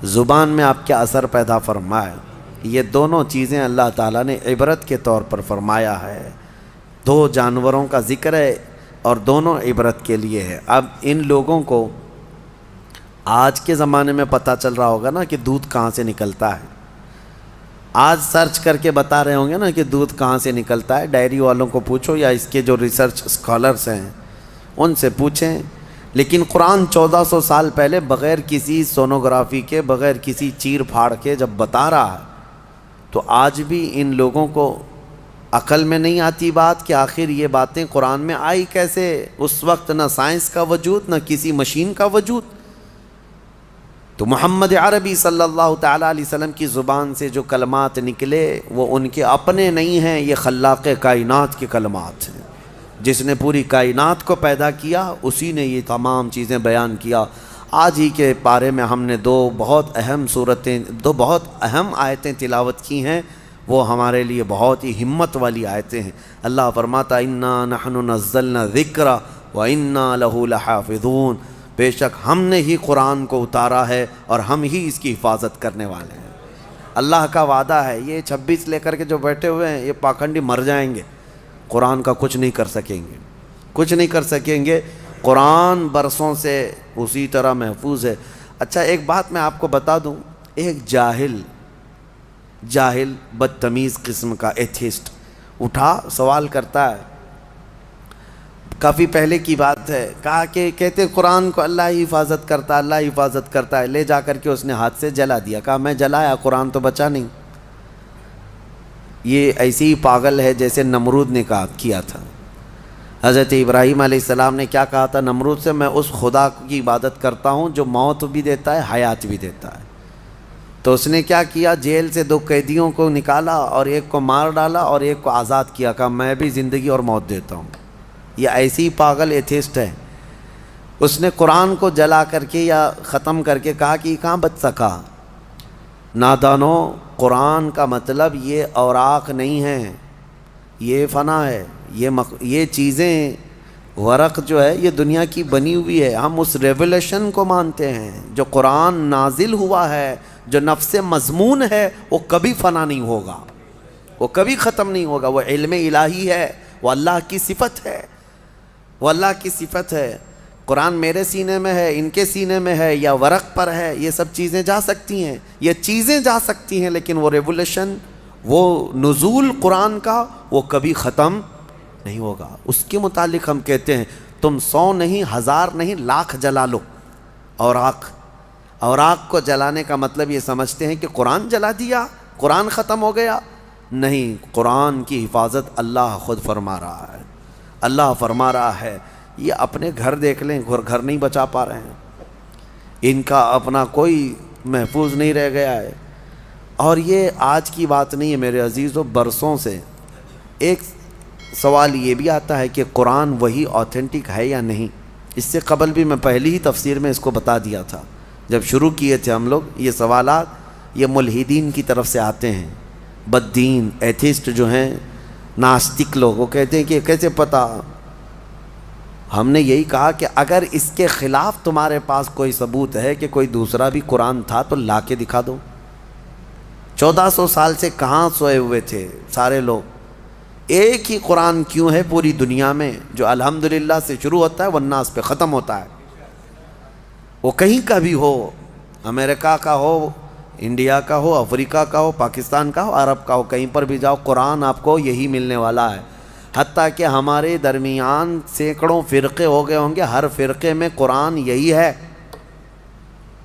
B: زبان میں آپ کے اثر پیدا فرمائے۔ یہ دونوں چیزیں اللہ تعالیٰ نے عبرت کے طور پر فرمایا ہے۔ دو جانوروں کا ذکر ہے اور دونوں عبرت کے لیے ہے۔ اب ان لوگوں کو آج کے زمانے میں پتہ چل رہا ہوگا نا کہ دودھ کہاں سے نکلتا ہے۔ آج سرچ کر کے بتا رہے ہوں گے نا کہ دودھ کہاں سے نکلتا ہے، ڈائری والوں کو پوچھو یا اس کے جو ریسرچ اسکالرس ہیں ان سے پوچھیں۔ لیکن قرآن 1400 سال پہلے بغیر کسی سونوگرافی کے، بغیر کسی چیر پھاڑ کے جب بتا رہا ہے، تو آج بھی ان لوگوں کو عقل میں نہیں آتی بات کہ آخر یہ باتیں قرآن میں آئی کیسے؟ اس وقت نہ سائنس کا وجود، نہ کسی مشین کا وجود۔ تو محمد عربی صلی اللہ تعالیٰ علیہ وسلم کی زبان سے جو کلمات نکلے وہ ان کے اپنے نہیں ہیں، یہ خلاق کائنات کے کلمات ہیں۔ جس نے پوری کائنات کو پیدا کیا اسی نے یہ تمام چیزیں بیان کیا۔ آج ہی کے پارے میں ہم نے دو بہت اہم آیتیں تلاوت کی ہیں، وہ ہمارے لیے بہت ہی ہمت والی آیتیں ہیں۔ اللہ فرماتا انا نحن نزلنا الذکر وانا لہ لحافظون، بے شک ہم نے ہی قرآن کو اتارا ہے اور ہم ہی اس کی حفاظت کرنے والے ہیں۔ اللہ کا وعدہ ہے، یہ 26 لے کر کے جو بیٹھے ہوئے ہیں یہ پاکھنڈی مر جائیں گے، قرآن کا کچھ نہیں کر سکیں گے، کچھ نہیں کر سکیں گے۔ قرآن برسوں سے اسی طرح محفوظ ہے۔ اچھا ایک بات میں آپ کو بتا دوں، ایک جاہل بدتمیز قسم کا ایتھیسٹ اٹھا سوال کرتا ہے، کافی پہلے کی بات ہے، کہا کہ کہتے قرآن کو اللہ ہی حفاظت کرتا ہے، اللہ ہی حفاظت کرتا ہے۔ لے جا کر کے اس نے ہاتھ سے جلا دیا، کہا میں جلایا، قرآن تو بچا نہیں۔ یہ ایسی ہی پاگل ہے جیسے نمرود نے کیا تھا۔ حضرت ابراہیم علیہ السلام نے کیا کہا تھا نمرود سے؟ میں اس خدا کی عبادت کرتا ہوں جو موت بھی دیتا ہے، حیات بھی دیتا ہے۔ تو اس نے کیا کیا؟ جیل سے 2 قیدیوں کو نکالا اور ایک کو مار ڈالا اور ایک کو آزاد کیا، کہا میں بھی زندگی اور موت دیتا ہوں۔ یہ ایسی پاگل ایتھیسٹ ہے۔ اس نے قرآن کو جلا کر کے یا ختم کر کے کہا کہ یہ کہاں بچ سکا؟ نادانو، قرآن کا مطلب یہ اوراق نہیں ہے، یہ فنا ہے، یہ چیزیں ورق جو ہے یہ دنیا کی بنی ہوئی ہے۔ ہم اس ریولیشن کو مانتے ہیں جو قرآن نازل ہوا ہے، جو نفس مضمون ہے، وہ کبھی فنا نہیں ہوگا، وہ کبھی ختم نہیں ہوگا۔ وہ علم الہی ہے، وہ اللہ کی صفت ہے، وہ اللہ کی صفت ہے۔ قرآن میرے سینے میں ہے، ان کے سینے میں ہے، یا ورق پر ہے، یہ سب چیزیں جا سکتی ہیں، یہ چیزیں جا سکتی ہیں، لیکن وہ ریولیشن، وہ نزول قرآن کا وہ کبھی ختم نہیں ہوگا۔ اس کے متعلق ہم کہتے ہیں تم 100 نہیں، 1000 نہیں، 1,00,000 جلا لو اوراق، اور آگ کو جلانے کا مطلب یہ سمجھتے ہیں کہ قرآن جلا دیا، قرآن ختم ہو گیا. نہیں، قرآن کی حفاظت اللہ خود فرما رہا ہے. اللہ فرما رہا ہے یہ اپنے گھر دیکھ لیں، گھر نہیں بچا پا رہے ہیں، ان کا اپنا کوئی محفوظ نہیں رہ گیا ہے. اور یہ آج کی بات نہیں ہے میرے عزیزو، برسوں سے. ایک سوال یہ بھی آتا ہے کہ قرآن وہی آتھینٹک ہے یا نہیں. اس سے قبل بھی میں پہلی ہی تفسیر میں اس کو بتا دیا تھا جب شروع کیے تھے ہم لوگ. یہ سوالات یہ ملحدین کی طرف سے آتے ہیں، بددین ایتھسٹ جو ہیں، ناستک لوگ، وہ کہتے ہیں کہ کیسے پتہ. ہم نے یہی کہا کہ اگر اس کے خلاف تمہارے پاس کوئی ثبوت ہے کہ کوئی دوسرا بھی قرآن تھا تو لا کے دکھا دو. 1400 سال سے کہاں سوئے ہوئے تھے سارے لوگ؟ ایک ہی قرآن کیوں ہے پوری دنیا میں جو الحمدللہ سے شروع ہوتا ہے والناس پہ ختم ہوتا ہے؟ وہ کہیں کا بھی ہو، امریکہ کا ہو، انڈیا کا ہو، افریقہ کا ہو، پاکستان کا ہو، عرب کا ہو، کہیں پر بھی جاؤ قرآن آپ کو یہی ملنے والا ہے. حتیٰ کہ ہمارے درمیان سینکڑوں فرقے ہو گئے ہوں گے، ہر فرقے میں قرآن یہی ہے،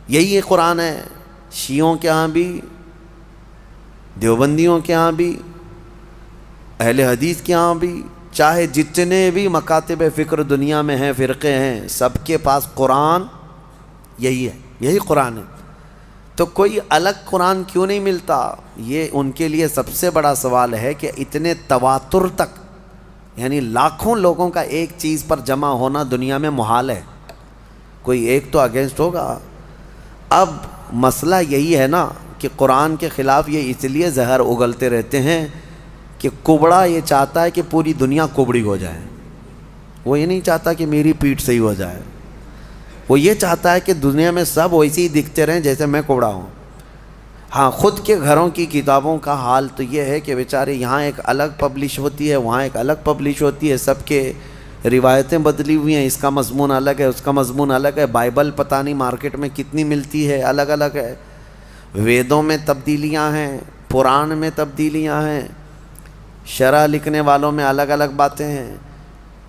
B: یہی قرآن ہے. شیعوں کے ہاں بھی، دیوبندیوں کے ہاں بھی، اہل حدیث کے ہاں بھی، چاہے جتنے بھی مکاتب فکر دنیا میں ہیں، فرقے ہیں، سب کے پاس قرآن یہی ہے، یہی قرآن ہے. تو کوئی الگ قرآن کیوں نہیں ملتا؟ یہ ان کے لیے سب سے بڑا سوال ہے کہ اتنے تواتر تک، یعنی لاکھوں لوگوں کا ایک چیز پر جمع ہونا دنیا میں محال ہے، کوئی ایک تو اگینسٹ ہوگا. اب مسئلہ یہی ہے نا کہ قرآن کے خلاف یہ اس لیے زہر اگلتے رہتے ہیں کہ کبڑا یہ چاہتا ہے کہ پوری دنیا کبڑی ہو جائے. وہ یہ نہیں چاہتا کہ میری پیٹھ صحیح ہو جائے، وہ یہ چاہتا ہے کہ دنیا میں سب ویسے ہی دکھتے رہیں جیسے میں کبڑا ہوں. ہاں، خود کے گھروں کی کتابوں کا حال تو یہ ہے کہ بیچارے یہاں ایک الگ پبلش ہوتی ہے، وہاں ایک الگ پبلش ہوتی ہے، سب کے روایتیں بدلی ہوئی ہیں، اس کا مضمون الگ ہے، اس کا مضمون الگ ہے. بائبل پتہ نہیں مارکیٹ میں کتنی ملتی ہے، الگ الگ ہے. ویدوں میں تبدیلیاں ہیں، پران میں تبدیلیاں ہیں، شرح لکھنے والوں میں الگ الگ باتیں ہیں.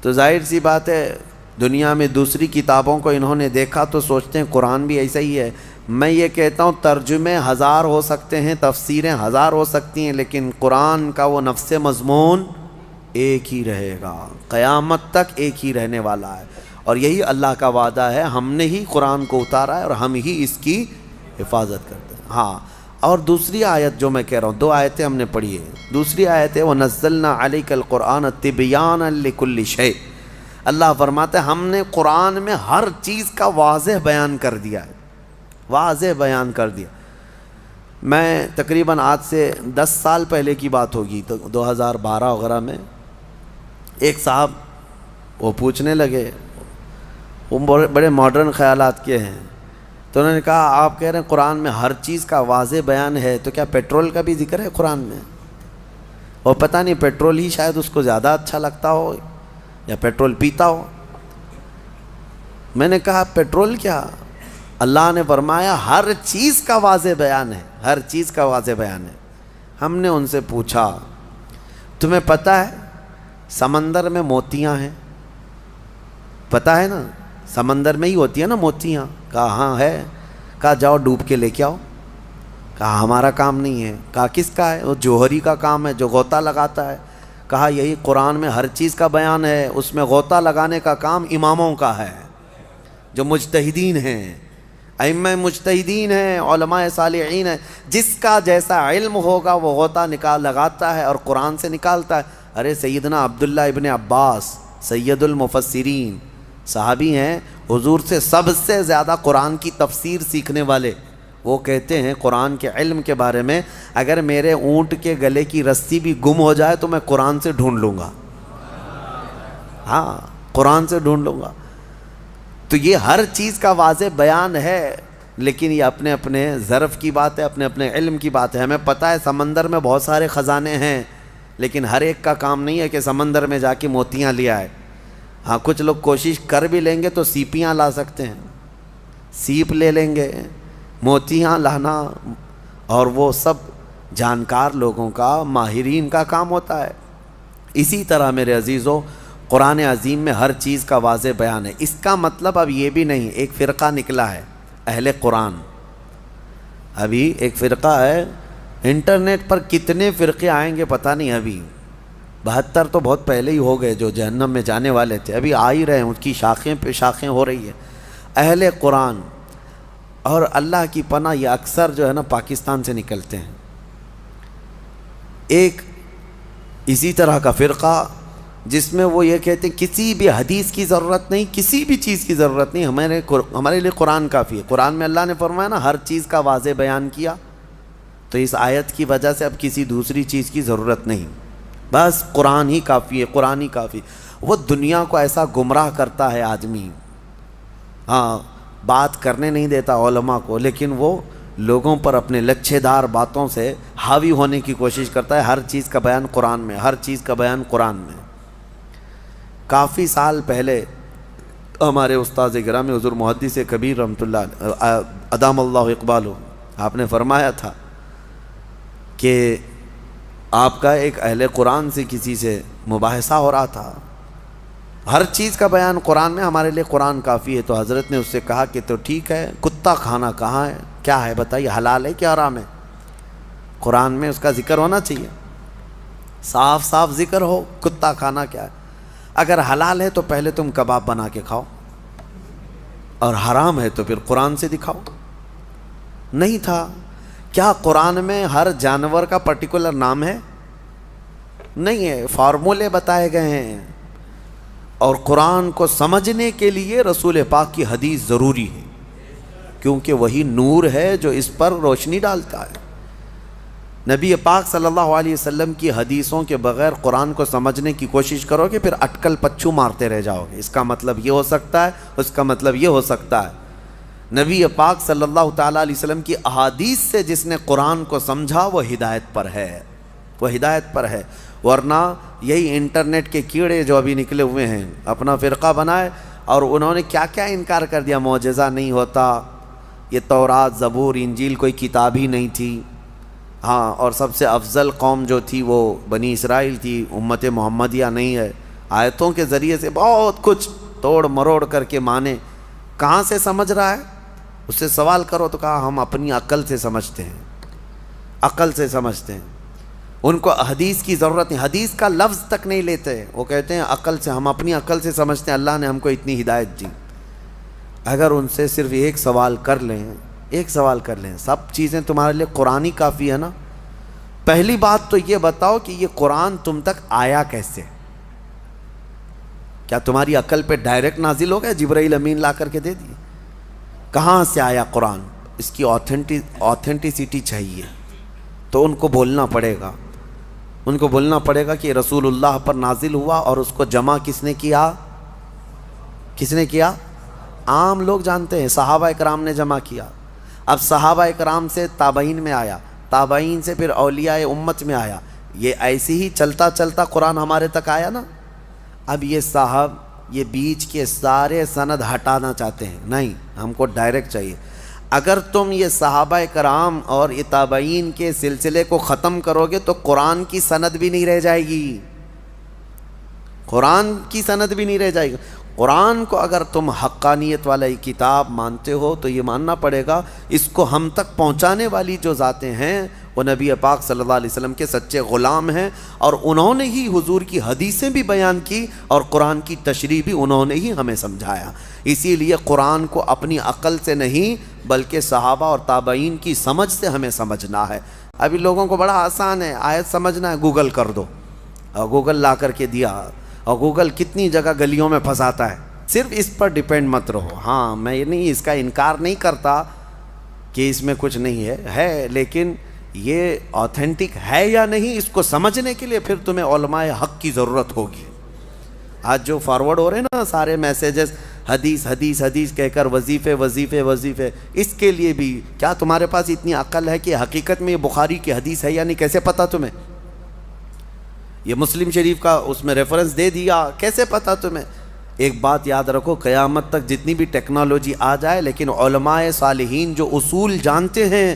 B: تو ظاہر سی بات ہے دنیا میں دوسری کتابوں کو انہوں نے دیکھا تو سوچتے ہیں قرآن بھی ایسا ہی ہے. میں یہ کہتا ہوں ترجمے 1000 ہو سکتے ہیں، تفسیریں 1000 ہو سکتی ہیں، لیکن قرآن کا وہ نفس مضمون ایک ہی رہے گا، قیامت تک ایک ہی رہنے والا ہے. اور یہی اللہ کا وعدہ ہے، ہم نے ہی قرآن کو اتارا ہے اور ہم ہی اس کی حفاظت کرتے ہیں. ہاں، اور دوسری آیت جو میں کہہ رہا ہوں، 2 آیتیں ہم نے پڑھی ہیں. دوسری آیت ہے وَنَزَّلْنَا عَلَيْكَ الْقُرْآنَ تِبْيَانًا لِكُلِّ شَيْءٍ. اللہ فرماتے ہیں ہم نے قرآن میں ہر چیز کا واضح بیان کر دیا ہے، واضح بیان کر دیا. میں تقریباً آج سے 10 سال پہلے کی بات ہوگی، تو 2012 وغیرہ میں ایک صاحب وہ پوچھنے لگے، وہ بڑے ماڈرن خیالات کے ہیں، تو انہوں نے کہا آپ کہہ رہے ہیں قرآن میں ہر چیز کا واضح بیان ہے، تو کیا پیٹرول کا بھی ذکر ہے قرآن میں؟ اور پتہ نہیں پیٹرول ہی شاید اس کو زیادہ اچھا لگتا ہو یا پیٹرول پیتا ہو. میں نے کہا پیٹرول کیا؟ اللہ نے فرمایا ہر چیز کا واضح بیان ہے، ہر چیز کا واضح بیان ہے. ہم نے ان سے پوچھا تمہیں پتہ ہے سمندر میں موتیاں ہیں؟ پتہ ہے نا، سمندر میں ہی ہوتی ہیں نا موتیاں. کہا ہاں ہے. کہا جاؤ ڈوب کے لے کے آؤ. کہا ہمارا کام نہیں ہے. کہا کس کا ہے؟ وہ جوہری کا کام ہے جو غوطہ لگاتا ہے. کہا یہی قرآن میں ہر چیز کا بیان ہے، اس میں غوطہ لگانے کا کام اماموں کا ہے جو مجتہدین ہیں، ائمہ مجتہدین ہیں، علماء صالحین ہیں. جس کا جیسا علم ہوگا وہ غوطہ لگاتا ہے اور قرآن سے نکالتا ہے. ارے سیدنا عبداللہ ابن عباس سید المفسرین صحابی ہیں، حضور سے سب سے زیادہ قرآن کی تفسیر سیکھنے والے. وہ کہتے ہیں قرآن کے علم کے بارے میں اگر میرے اونٹ کے گلے کی رسی بھی گم ہو جائے تو میں قرآن سے ڈھونڈ لوں گا. ہاں، قرآن سے ڈھونڈ لوں گا. تو یہ ہر چیز کا واضح بیان ہے، لیکن یہ اپنے اپنے ظرف کی بات ہے، اپنے اپنے علم کی بات ہے. ہمیں پتہ ہے سمندر میں بہت سارے خزانے ہیں، لیکن ہر ایک کا کام نہیں ہے کہ سمندر میں جا کے موتیاں لے آئے. ہاں، کچھ لوگ کوشش کر بھی لیں گے تو سیپیاں لا سکتے ہیں، سیپ لے لیں گے. موتیاں لانا اور وہ سب جانکار لوگوں کا، ماہرین کا کام ہوتا ہے. اسی طرح میرے عزیزو قرآن عظیم میں ہر چیز کا واضح بیان ہے. اس کا مطلب اب یہ بھی نہیں، ایک فرقہ نکلا ہے اہل قرآن، ابھی ایک فرقہ ہے، انٹرنیٹ پر کتنے فرقے آئیں گے پتہ نہیں، ابھی 72 تو بہت پہلے ہی ہو گئے جو جہنم میں جانے والے تھے، ابھی آ ہی رہے ہیں، اس کی شاخیں پہ شاخیں ہو رہی ہے۔ اہل قرآن اور اللہ کی پناہ یہ اکثر جو ہے نا پاکستان سے نکلتے ہیں۔ ایک اسی طرح کا فرقہ جس میں وہ یہ کہتے ہیں کسی بھی حدیث کی ضرورت نہیں، کسی بھی چیز کی ضرورت نہیں، ہمارے لیے قرآن کافی ہے۔ قرآن میں اللہ نے فرمایا نا ہر چیز کا واضح بیان کیا، تو اس آیت کی وجہ سے اب کسی دوسری چیز کی ضرورت نہیں، بس قرآن ہی کافی ہے، قرآن ہی کافی۔ وہ دنیا کو ایسا گمراہ کرتا ہے آدمی، ہاں بات کرنے نہیں دیتا علماء کو، لیکن وہ لوگوں پر اپنے لچھے دار باتوں سے حاوی ہونے کی کوشش کرتا ہے۔ ہر چیز کا بیان قرآن میں، ہر چیز کا بیان قرآن میں۔ کافی سال پہلے ہمارے استاد گرامی حضور محدث کبیر رحمۃ اللہ ادام اللہ اقبالہ، آپ نے فرمایا تھا کہ آپ کا ایک اہل قرآن سے کسی سے مباحثہ ہو رہا تھا، ہر چیز کا بیان قرآن میں، ہمارے لیے قرآن کافی ہے۔ تو حضرت نے اس سے کہا کہ تو ٹھیک ہے، کتا کھانا کہاں ہے، کیا ہے بتائیے، حلال ہے کیا حرام ہے؟ قرآن میں اس کا ذکر ہونا چاہیے، صاف صاف ذکر ہو، کتا کھانا کیا ہے۔ اگر حلال ہے تو پہلے تم کباب بنا کے کھاؤ، اور حرام ہے تو پھر قرآن سے دکھاؤ۔ نہیں تھا۔ کیا قرآن میں ہر جانور کا پرٹیکولر نام ہے؟ نہیں ہے، فارمولے بتائے گئے ہیں، اور قرآن کو سمجھنے کے لیے رسول پاک کی حدیث ضروری ہے، کیونکہ وہی نور ہے جو اس پر روشنی ڈالتا ہے۔ نبی پاک صلی اللہ علیہ وسلم کی حدیثوں کے بغیر قرآن کو سمجھنے کی کوشش کرو گے، پھر اٹکل پچھو مارتے رہ جاؤ گے، اس کا مطلب یہ ہو سکتا ہے، اس کا مطلب یہ ہو سکتا ہے۔ نبی پاک صلی اللہ تعالیٰ علیہ وسلم کی احادیث سے جس نے قرآن کو سمجھا وہ ہدایت پر ہے، وہ ہدایت پر ہے۔ ورنہ یہی انٹرنیٹ کے کیڑے جو ابھی نکلے ہوئے ہیں اپنا فرقہ بنائے، اور انہوں نے کیا کیا انکار کر دیا، معجزہ نہیں ہوتا، یہ تورات زبور انجیل کوئی کتاب ہی نہیں تھی، ہاں، اور سب سے افضل قوم جو تھی وہ بنی اسرائیل تھی، امت محمدیہ نہیں ہے۔ آیتوں کے ذریعے سے بہت کچھ توڑ مروڑ کر کے مانے۔ کہاں سے سمجھ رہا ہے؟ اس سے سوال کرو تو کہا ہم اپنی عقل سے سمجھتے ہیں، عقل سے سمجھتے ہیں، ان کو حدیث کی ضرورت نہیں، حدیث کا لفظ تک نہیں لیتے، وہ کہتے ہیں عقل سے، ہم اپنی عقل سے سمجھتے ہیں، اللہ نے ہم کو اتنی ہدایت دی۔ اگر ان سے صرف ایک سوال کر لیں، ایک سوال کر لیں، سب چیزیں تمہارے لیے قرآن ہی کافی ہے نا۔ پہلی بات تو یہ بتاؤ کہ یہ قرآن تم تک آیا کیسے؟ کیا تمہاری عقل پہ ڈائریکٹ نازل ہو گیا، جبرائیل امین لا کر کے دے دیے؟ کہاں سے آیا قرآن؟ اس کی آتھینٹسٹی چاہیے، تو ان کو بولنا پڑے گا، ان کو بولنا پڑے گا کہ رسول اللہ پر نازل ہوا، اور اس کو جمع کس نے کیا؟ کس نے کیا؟ عام لوگ جانتے ہیں، صحابہ اکرام نے جمع کیا۔ اب صحابہ اکرام سے تابعین میں آیا، تابعین سے پھر اولیاء امت میں آیا، یہ ایسے ہی چلتا چلتا قرآن ہمارے تک آیا نا۔ اب یہ صاحب یہ بیچ کے سارے سند ہٹانا چاہتے ہیں، نہیں، ہم کو ڈائریکٹ چاہیے۔ اگر تم یہ صحابہ کرام اور یہ تابعین کے سلسلے کو ختم کرو گے تو قرآن کی سند بھی نہیں رہ جائے گی، قرآن کی سند بھی نہیں رہ جائے گی۔ قرآن کو اگر تم حقانیت والا کتاب مانتے ہو تو یہ ماننا پڑے گا اس کو ہم تک پہنچانے والی جو ذاتیں ہیں وہ نبی پاک صلی اللہ علیہ وسلم کے سچے غلام ہیں، اور انہوں نے ہی حضور کی حدیثیں بھی بیان کی، اور قرآن کی تشریح بھی انہوں نے ہی ہمیں سمجھایا۔ اسی لیے قرآن کو اپنی عقل سے نہیں بلکہ صحابہ اور تابعین کی سمجھ سے ہمیں سمجھنا ہے۔ ابھی لوگوں کو بڑا آسان ہے، آیت سمجھنا ہے گوگل کر دو، اور گوگل لا کر کے دیا، اور گوگل کتنی جگہ گلیوں میں پھنساتا ہے۔ صرف اس پر ڈیپینڈ مت رہو۔ ہاں، میں یہ نہیں، اس کا انکار نہیں کرتا کہ اس میں کچھ نہیں ہے، لیکن یہ آتھینٹک ہے یا نہیں، اس کو سمجھنے کے لیے پھر تمہیں علماء حق کی ضرورت ہوگی۔ آج جو فارورڈ ہو رہے ہیں نا سارے میسیجز، حدیث حدیث حدیث کہہ کر وظیفے وظیفے وظیفے، اس کے لیے بھی کیا تمہارے پاس اتنی عقل ہے کہ حقیقت میں یہ بخاری کی حدیث ہے یا نہیں؟ کیسے پتا تمہیں؟ یہ مسلم شریف کا اس میں ریفرنس دے دیا، کیسے پتا تمہیں؟ ایک بات یاد رکھو، قیامت تک جتنی بھی ٹیکنالوجی آ جائے لیکن علماء صالحین جو اصول جانتے ہیں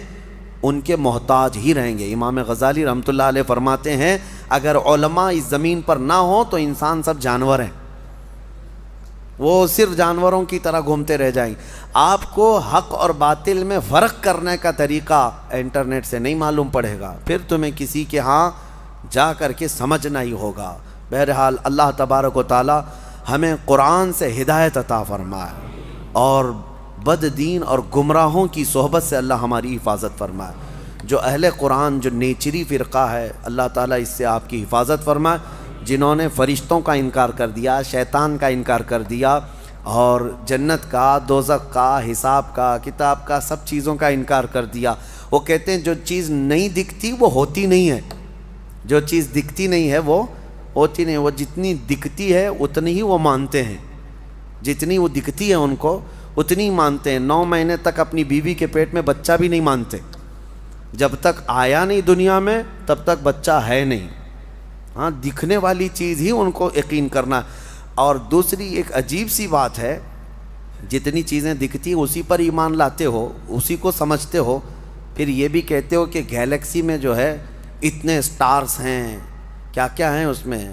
B: ان کے محتاج ہی رہیں گے۔ امام غزالی رحمۃ اللہ علیہ فرماتے ہیں اگر علماء اس زمین پر نہ ہوں تو انسان سب جانور ہیں، وہ صرف جانوروں کی طرح گھومتے رہ جائیں. آپ کو حق اور باطل میں فرق کرنے کا طریقہ انٹرنیٹ سے نہیں معلوم پڑے گا, پھر تمہیں کسی کے ہاں جا کر کے سمجھنا ہی ہوگا. بہرحال اللہ تبارک و تعالی ہمیں قرآن سے ہدایت عطا فرمائے اور بد دین اور گمراہوں کی صحبت سے اللہ ہماری حفاظت فرمائے. جو اہل قرآن, جو نیچری فرقہ ہے, اللہ تعالیٰ اس سے آپ کی حفاظت فرمائے. جنہوں نے فرشتوں کا انکار کر دیا, شیطان کا انکار کر دیا, اور جنت کا, دوزخ کا, حساب کا, کتاب کا, سب چیزوں کا انکار کر دیا. وہ کہتے ہیں جو چیز نہیں دکھتی وہ ہوتی نہیں ہے, جو چیز دکھتی نہیں ہے وہ ہوتی نہیں. وہ جتنی دکھتی ہے اتنی ہی وہ مانتے ہیں, جتنی وہ دکھتی ہے ان کو اتنی مانتے ہیں. 9 مہینے تک اپنی بیوی کے پیٹ میں بچہ بھی نہیں مانتے. جب تک آیا نہیں دنیا میں تب تک بچہ ہے نہیں. ہاں, دکھنے والی چیز ہی ان کو یقین کرنا. اور دوسری ایک عجیب سی بات ہے, جتنی چیزیں دکھتی اسی پر ایمان لاتے ہو, اسی کو سمجھتے ہو, پھر یہ بھی کہتے ہو کہ گیلیکسی میں جو ہے اتنے سٹارز ہیں, کیا کیا ہیں اس میں,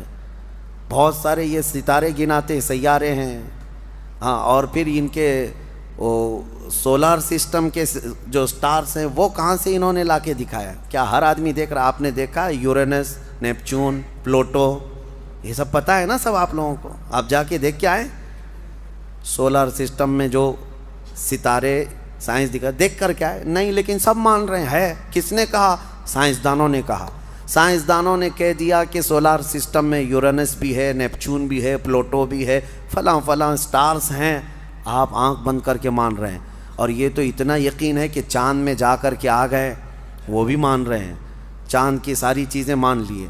B: بہت سارے یہ ستارے گناتے سیارے ہیں. ہاں, اور پھر ان کے سولار سسٹم کے جو سٹارز ہیں وہ کہاں سے انہوں نے لا کے دکھایا. کیا ہر آدمی دیکھ رہا؟ آپ نے دیکھا یورینس, نیپچون, پلوٹو, یہ سب پتہ ہے نا سب آپ لوگوں کو؟ آپ جا کے دیکھ کے آئیں سولار سسٹم میں جو ستارے سائنس دکھا, دیکھ کر کیا ہے؟ نہیں, لیکن سب مان رہے ہیں. ہے کس نے کہا؟ سائنسدانوں نے کہا. سائنسدانوں نے کہہ دیا کہ سولار سسٹم میں یورینس بھی ہے, نیپچون بھی ہے, پلوٹو بھی ہے, فلاں فلاں سٹارز ہیں. آپ آنکھ بند کر کے مان رہے ہیں. اور یہ تو اتنا یقین ہے کہ چاند میں جا کر کے آ گئے, وہ بھی مان رہے ہیں, چاند کی ساری چیزیں مان لیے.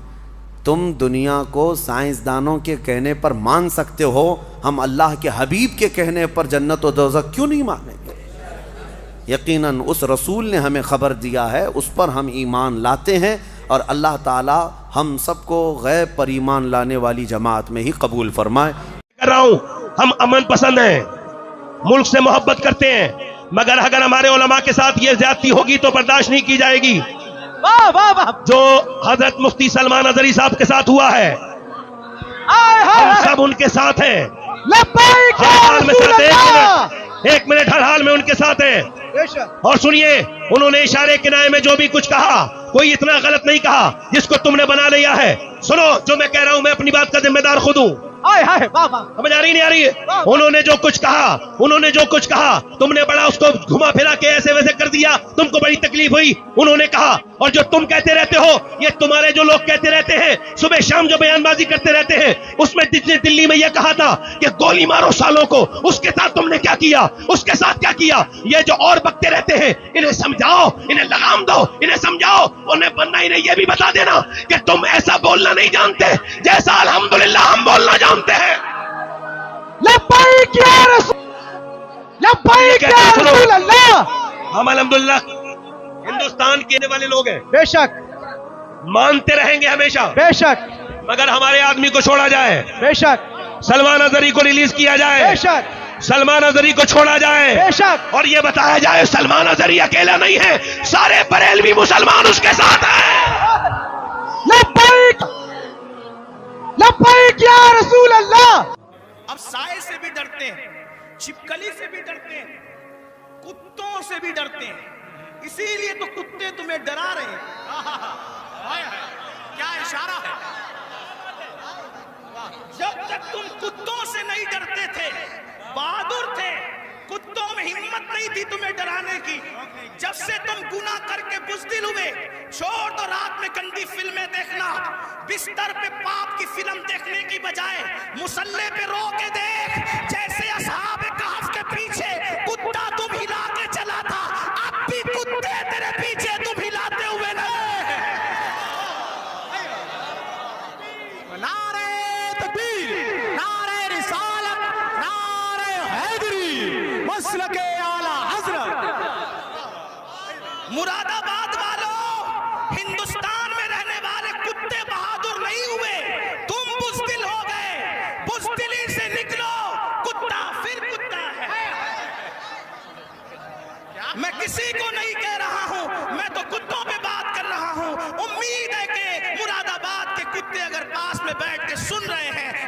B: تم دنیا کو سائنسدانوں کے کہنے پر مان سکتے ہو, ہم اللہ کے حبیب کے کہنے پر جنت و دوزخ کیوں نہیں مانیں گے؟ یقیناً اس رسول نے ہمیں خبر دیا ہے, اس پر ہم ایمان لاتے ہیں, اور اللہ تعالی ہم سب کو غیب پر ایمان لانے والی جماعت میں ہی قبول فرمائے.
C: کر رہا ہوں, ہم امن پسند ہیں, ملک سے محبت کرتے ہیں, مگر اگر ہمارے علماء کے ساتھ یہ زیادتی ہوگی تو برداشت نہیں کی جائے گی. جو حضرت مفتی سلمان اظہری صاحب کے ساتھ ہوا ہے, ہم سب ان کے ساتھ ہیں. ہر حال میں ساتھ ہیں, 1 منٹ ہر حال میں ان کے ساتھ ہیں. اور سنیے, انہوں نے اشارے کنائے میں جو بھی کچھ کہا, کوئی اتنا غلط نہیں کہا جس کو تم نے بنا لیا ہے. سنو, جو میں کہہ رہا ہوں میں اپنی بات کا ذمہ دار خود ہوں. سمجھ آ رہی نہیں آ رہی ہے؟ انہوں نے جو کچھ کہا تم نے بڑا اس کو گھما پھرا کے ایسے ویسے کر دیا, تم کو بڑی تکلیف ہوئی. انہوں نے کہا, اور جو تم کہتے رہتے ہو, یہ تمہارے جو لوگ کہتے رہتے ہیں صبح شام جو بیان بازی کرتے رہتے ہیں, اس میں دلی میں یہ کہا تھا کہ گولی مارو سالوں کو, اس کے ساتھ تم نے کیا کیا, اس کے ساتھ کیا کیا. یہ جو اور بکتے رہتے ہیں انہیں سمجھاؤ, انہیں لگام دو, انہیں سمجھاؤ, انہیں بننا, انہیں یہ بھی بتا دینا کہ تم ایسا بولنا نہیں جانتے جیسا الحمدللہ ہم بولنا جانتے ہیں.
D: لبیک یا رسول اللہ.
C: ہم الحمدللہ ہندوستان کے والے لوگ ہیں,
D: بے شک,
C: مانتے رہیں گے ہمیشہ,
D: بے شک,
C: مگر ہمارے آدمی کو چھوڑا جائے,
D: بے شک,
C: سلمان اظہری کو ریلیز کیا جائے,
D: بے شک,
C: سلمان اظہری کو چھوڑا جائے,
D: بے شک,
C: اور یہ بتایا جائے سلمان اظہری اکیلا نہیں ہے, سارے بریلوی مسلمان اس کے ساتھ ہیں.
D: لبیک لبیک یا رسول اللہ.
E: اب سائے سے بھی ڈرتے ہیں, چھپکلی سے بھی ڈرتے ہیں, کتوں سے بھی ڈرتے ہیں. اسی لیے تو کتے تمہیں ڈرا رہے ہیں. کیا اشارہ ہے؟ جب تک تم کتوں سے نہیں ڈرتے تھے, بہادر تھے, کتوں میں ہمت نہیں تھی تمہیں ڈرانے کی. جب سے تم گناہ کر کے بزدل ہوئے, چھوڑ دو رات میں گندی فلمیں دیکھنا, بستر پہ پاپ کی فلم دیکھنے کی بجائے مصلی پہ رو کے دیکھ, جیسے اصحاب کہف کے پیچھے کتا تم ہلا کے چلا تھا, اب بھی کتے تیرے پیچھے تم ہلاتے ہوئے نہیں. نعرہ تکبیر, نعرہ رسالت, نعرہ حیدری, مسلک اعلی حضرت. مراد آباد والوں, ہندوستان میں رہنے والے کتے بہادر نہیں ہوئے, تم بزدل ہو گئے. بزدلی سے نکلو, کتا پھر کتا ہے. میں کسی کو نہیں کہہ رہا ہوں, میں تو کتوں پہ بات کر رہا ہوں. امید ہے کہ مراد آباد کے کتے اگر پاس میں بیٹھ کے سن رہے ہیں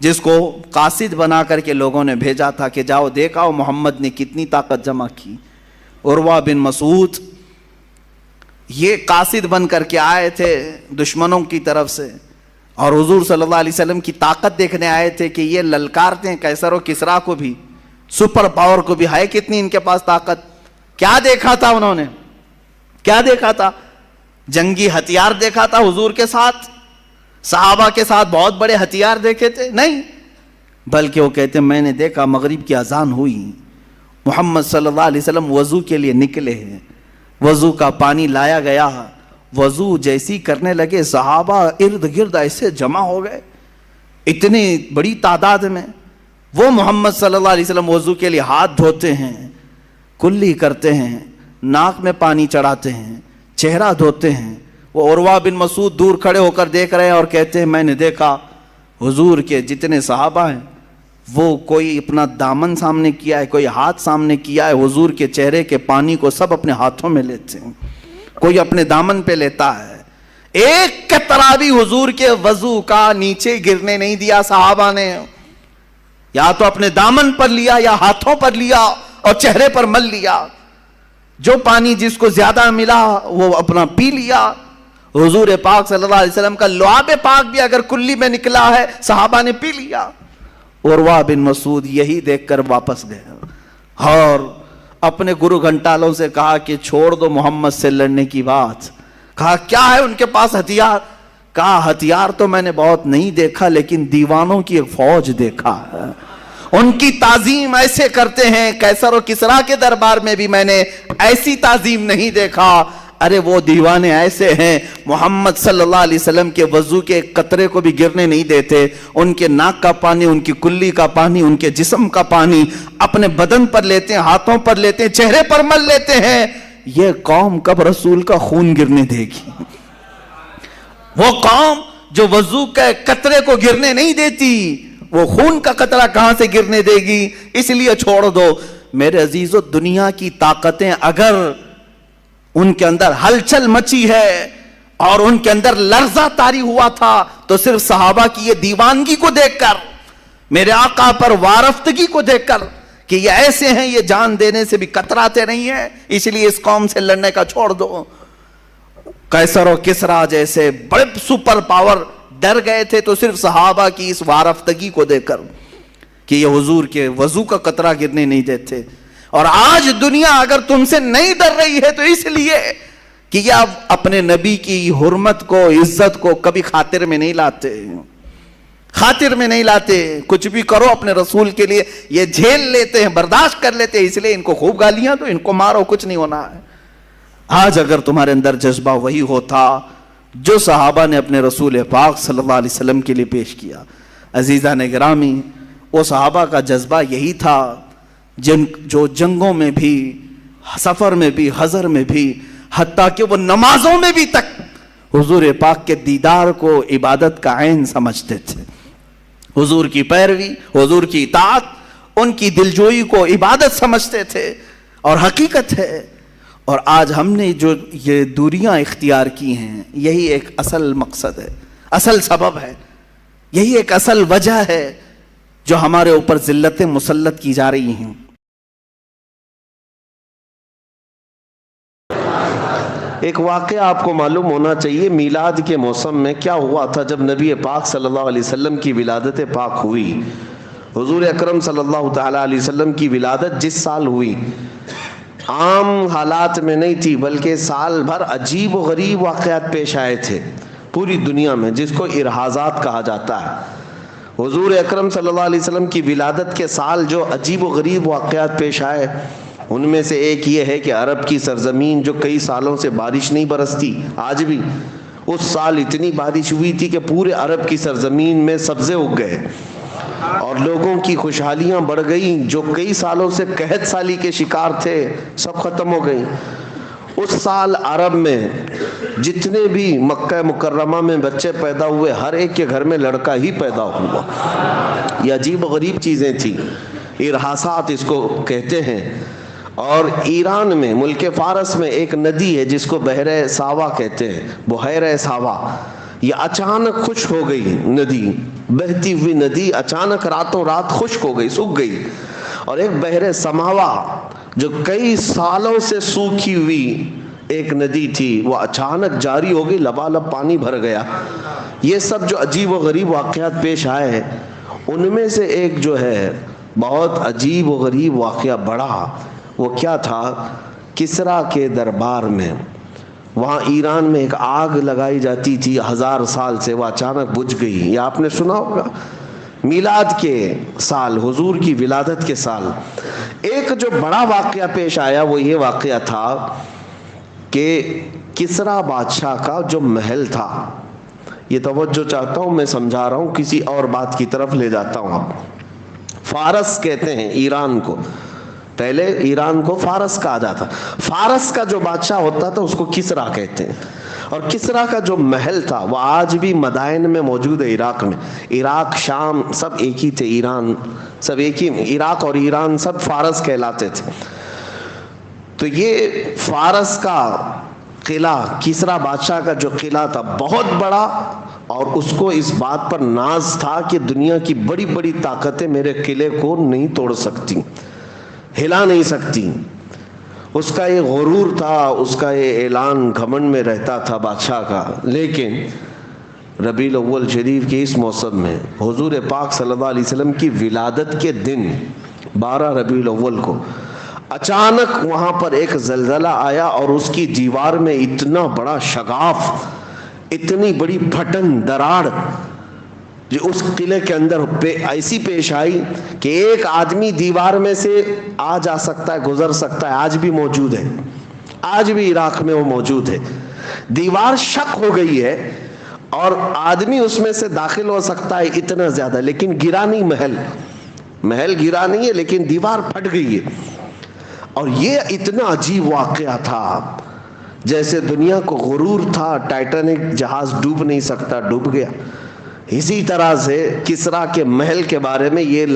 B: جس کو قاصد بنا کر کے لوگوں نے بھیجا تھا کہ جاؤ دیکھاؤ محمد نے کتنی طاقت جمع کی. عروہ بن مسعود یہ قاصد بن کر کے آئے تھے دشمنوں کی طرف سے, اور حضور صلی اللہ علیہ وسلم کی طاقت دیکھنے آئے تھے کہ یہ للکارتے ہیں قیصر و کسریٰ کو بھی, سپر پاور کو بھی, ہے کتنی ان کے پاس طاقت. کیا دیکھا تھا انہوں نے؟ کیا دیکھا تھا؟ جنگی ہتھیار دیکھا تھا حضور کے ساتھ؟ صحابہ کے ساتھ بہت بڑے ہتھیار دیکھے تھے؟ نہیں, بلکہ وہ کہتے ہیں میں نے دیکھا مغرب کی اذان ہوئی, محمد صلی اللہ علیہ وسلم وضو کے لیے نکلے ہیں, وضو کا پانی لایا گیا, وضو جیسی کرنے لگے صحابہ ارد گرد ایسے جمع ہو گئے اتنی بڑی تعداد میں. وہ محمد صلی اللہ علیہ وسلم وضو کے لیے ہاتھ دھوتے ہیں, کلی کرتے ہیں, ناک میں پانی چڑھاتے ہیں, چہرہ دھوتے ہیں. وہ عروہ بن مسعود دور کھڑے ہو کر دیکھ رہے ہیں اور کہتے ہیں میں نے دیکھا حضور کے جتنے صحابہ ہیں وہ کوئی اپنا دامن سامنے کیا ہے, کوئی ہاتھ سامنے کیا ہے, حضور کے چہرے کے پانی کو سب اپنے ہاتھوں میں لیتے ہیں, کوئی اپنے دامن پہ لیتا ہے. ایک قطرہ بھی حضور کے وضو کا نیچے گرنے نہیں دیا صحابہ نے, یا تو اپنے دامن پر لیا یا ہاتھوں پر لیا اور چہرے پر مل لیا. جو پانی جس کو زیادہ ملا وہ اپنا پی لیا. حضور پاک صلی اللہ علیہ وسلم کا لعاب پاک بھی اگر کلی میں نکلا ہے صحابہ نے پی لیا. عروہ بن مسعود یہی دیکھ کر واپس گئے اور اپنے گرو گھنٹالوں سے کہا کہ چھوڑ دو محمد سے لڑنے کی بات. کہا کیا ہے ان کے پاس ہتھیار؟ کہا ہتھیار تو میں نے بہت نہیں دیکھا لیکن دیوانوں کی ایک فوج دیکھا ہے, ان کی تعظیم ایسے کرتے ہیں, قیصر و کسریٰ کے دربار میں بھی میں نے ایسی تعظیم نہیں دیکھا. ارے وہ دیوانے ایسے ہیں محمد صلی اللہ علیہ وسلم کے وضو کے قطرے کو بھی گرنے نہیں دیتے, ان کے ناک کا پانی, ان کی کلی کا پانی, ان کے جسم کا پانی اپنے بدن پر لیتے ہیں, ہاتھوں پر لیتے ہیں, چہرے پر مل لیتے ہیں. یہ قوم کب رسول کا خون گرنے دے گی؟ وہ قوم جو وضو کے قطرے کو گرنے نہیں دیتی وہ خون کا قطرہ کہاں سے گرنے دے گی؟ اس لیے چھوڑ دو. میرے عزیزو, دنیا کی طاقتیں اگر ان کے اندر ہلچل مچی ہے اور ان کے اندر لرزہ طاری ہوا تھا تو صرف صحابہ کی یہ دیوانگی کو دیکھ کر, میرے آقا پر وارفتگی کو دیکھ کر کہ یہ ایسے ہیں, یہ جان دینے سے بھی کتراتے نہیں ہیں, اس لیے اس قوم سے لڑنے کا چھوڑ دو. قیصر و کسریٰ جیسے بڑے سپر پاور ڈر گئے تھے تو صرف صحابہ کی اس وارفتگی کو دیکھ کر کہ یہ حضور کے وضو کا قطرہ گرنے نہیں دیتے. اور آج دنیا اگر تم سے نہیں ڈر رہی ہے تو اس لیے کہ یہ اپنے نبی کی حرمت کو, عزت کو کبھی خاطر میں نہیں لاتے, خاطر میں نہیں لاتے. کچھ بھی کرو اپنے رسول کے لیے یہ جھیل لیتے ہیں, برداشت کر لیتے ہیں, اس لیے ان کو خوب گالیاں تو ان کو مارو, کچھ نہیں ہونا ہے. آج اگر تمہارے اندر جذبہ وہی ہوتا جو صحابہ نے اپنے رسول پاک صلی اللہ علیہ وسلم کے لیے پیش کیا. عزیزان گرامی, وہ صحابہ کا جذبہ یہی تھا جو جنگوں میں بھی, سفر میں بھی, حضر میں بھی, حتیٰ کہ وہ نمازوں میں بھی تک حضور پاک کے دیدار کو عبادت کا عین سمجھتے تھے. حضور کی پیروی, حضور کی اطاعت, ان کی دلجوئی کو عبادت سمجھتے تھے اور حقیقت ہے. اور آج ہم نے جو یہ دوریاں اختیار کی ہیں یہی ایک اصل مقصد ہے, اصل سبب ہے, یہی ایک اصل وجہ ہے جو ہمارے اوپر ذلتیں مسلط کی جا رہی ہیں.
A: ایک واقعہ آپ کو معلوم ہونا چاہیے, میلاد کے موسم میں کیا ہوا تھا جب نبی پاک صلی اللہ علیہ وسلم کی ولادت پاک ہوئی. حضور اکرم صلی اللہ تعالیٰ علیہ وسلم کی ولادت جس سال ہوئی عام حالات میں نہیں تھی, بلکہ سال بھر عجیب و غریب واقعات پیش آئے تھے پوری دنیا میں, جس کو ارحازات کہا جاتا ہے. حضور اکرم صلی اللہ علیہ وسلم کی ولادت کے سال جو عجیب و غریب واقعات پیش آئے ان میں سے ایک یہ ہے کہ عرب کی سرزمین جو کئی سالوں سے بارش نہیں برستی, آج بھی اس سال اتنی بارش ہوئی تھی کہ پورے عرب کی سرزمین میں سبزے اگ گئے اور لوگوں کی خوشحالیاں بڑھ گئیں. جو کئی سالوں سے قحط سالی کے شکار تھے سب ختم ہو گئیں. اس سال عرب میں جتنے بھی مکہ مکرمہ میں بچے پیدا ہوئے ہر ایک کے گھر میں لڑکا ہی پیدا ہوا. یہ عجیب و غریب چیزیں تھیں, ارحاسات اس کو کہتے ہیں. اور ایران میں ملک فارس میں ایک ندی ہے جس کو بحیرہ ساوا کہتے ہیں, بحیرہ ساوا. یہ اچانک خشک ہو گئی ندی، بہتی ہوئی ندی اچانک راتوں رات خشک ہو گئی، سوکھ گئی. اور ایک بحر سماوا جو کئی سالوں سے سوکھی ہوئی ایک ندی تھی وہ اچانک جاری ہو گئی، لبالب پانی بھر گیا. یہ سب جو عجیب و غریب واقعات پیش آئے ہیں ان میں سے ایک جو ہے بہت عجیب و غریب واقعہ بڑا، وہ کیا تھا؟ کسریٰ کے دربار میں، وہاں ایران میں ایک آگ لگائی جاتی تھی 1000 سال سے، وہ اچانک بجھ گئی. یہ آپ نے سنا ہوگا، میلاد کے سال، حضور کی ولادت کے سال. ایک جو بڑا واقعہ پیش آیا وہ یہ واقعہ تھا کہ کسریٰ بادشاہ کا جو محل تھا، یہ توجہ چاہتا ہوں، میں سمجھا رہا ہوں، کسی اور بات کی طرف لے جاتا ہوں. آپ فارس کہتے ہیں ایران کو، پہلے ایران کو فارس کہا جاتا. فارس کا جو بادشاہ ہوتا تھا اس کو کسریٰ کہتے ہیں. اور کسریٰ کا جو محل تھا وہ آج بھی مدائن میں موجود ہے عراق میں. عراق، شام سب ایک ہی تھے، ایران سب ایک ہی، عراق اور ایران سب فارس کہلاتے تھے. تو یہ فارس کا قلعہ، کسریٰ بادشاہ کا جو قلعہ تھا بہت بڑا، اور اس کو اس بات پر ناز تھا کہ دنیا کی بڑی بڑی طاقتیں میرے قلعے کو نہیں توڑ سکتی، ہلا نہیں سکتی. اس کا یہ غرور تھا، اس کا یہ اعلان گھمنڈ میں رہتا تھا بادشاہ کا. لیکن ربیع الاول شریف کے اس موسم میں حضور پاک صلی اللہ علیہ وسلم کی ولادت کے دن 12 ربیع الاول کو اچانک وہاں پر ایک زلزلہ آیا اور اس کی دیوار میں اتنا بڑا شگاف، اتنی بڑی پھٹن، دراڑ جو اس قلعے کے اندر ایسی پیش آئی کہ ایک آدمی دیوار میں سے آ جا سکتا ہے، گزر سکتا ہے. آج بھی موجود ہے، آج بھی عراق میں وہ موجود ہے. دیوار شق ہو گئی ہے اور آدمی اس میں سے داخل ہو سکتا ہے اتنا زیادہ، لیکن گرا نہیں، محل گرا نہیں ہے لیکن دیوار پھٹ گئی ہے. اور یہ اتنا عجیب واقعہ تھا، جیسے دنیا کو غرور تھا ٹائٹینک جہاز ڈوب نہیں سکتا، ڈوب گیا. اسی طرح سے کسریٰ کے محل کے بارے میں یہ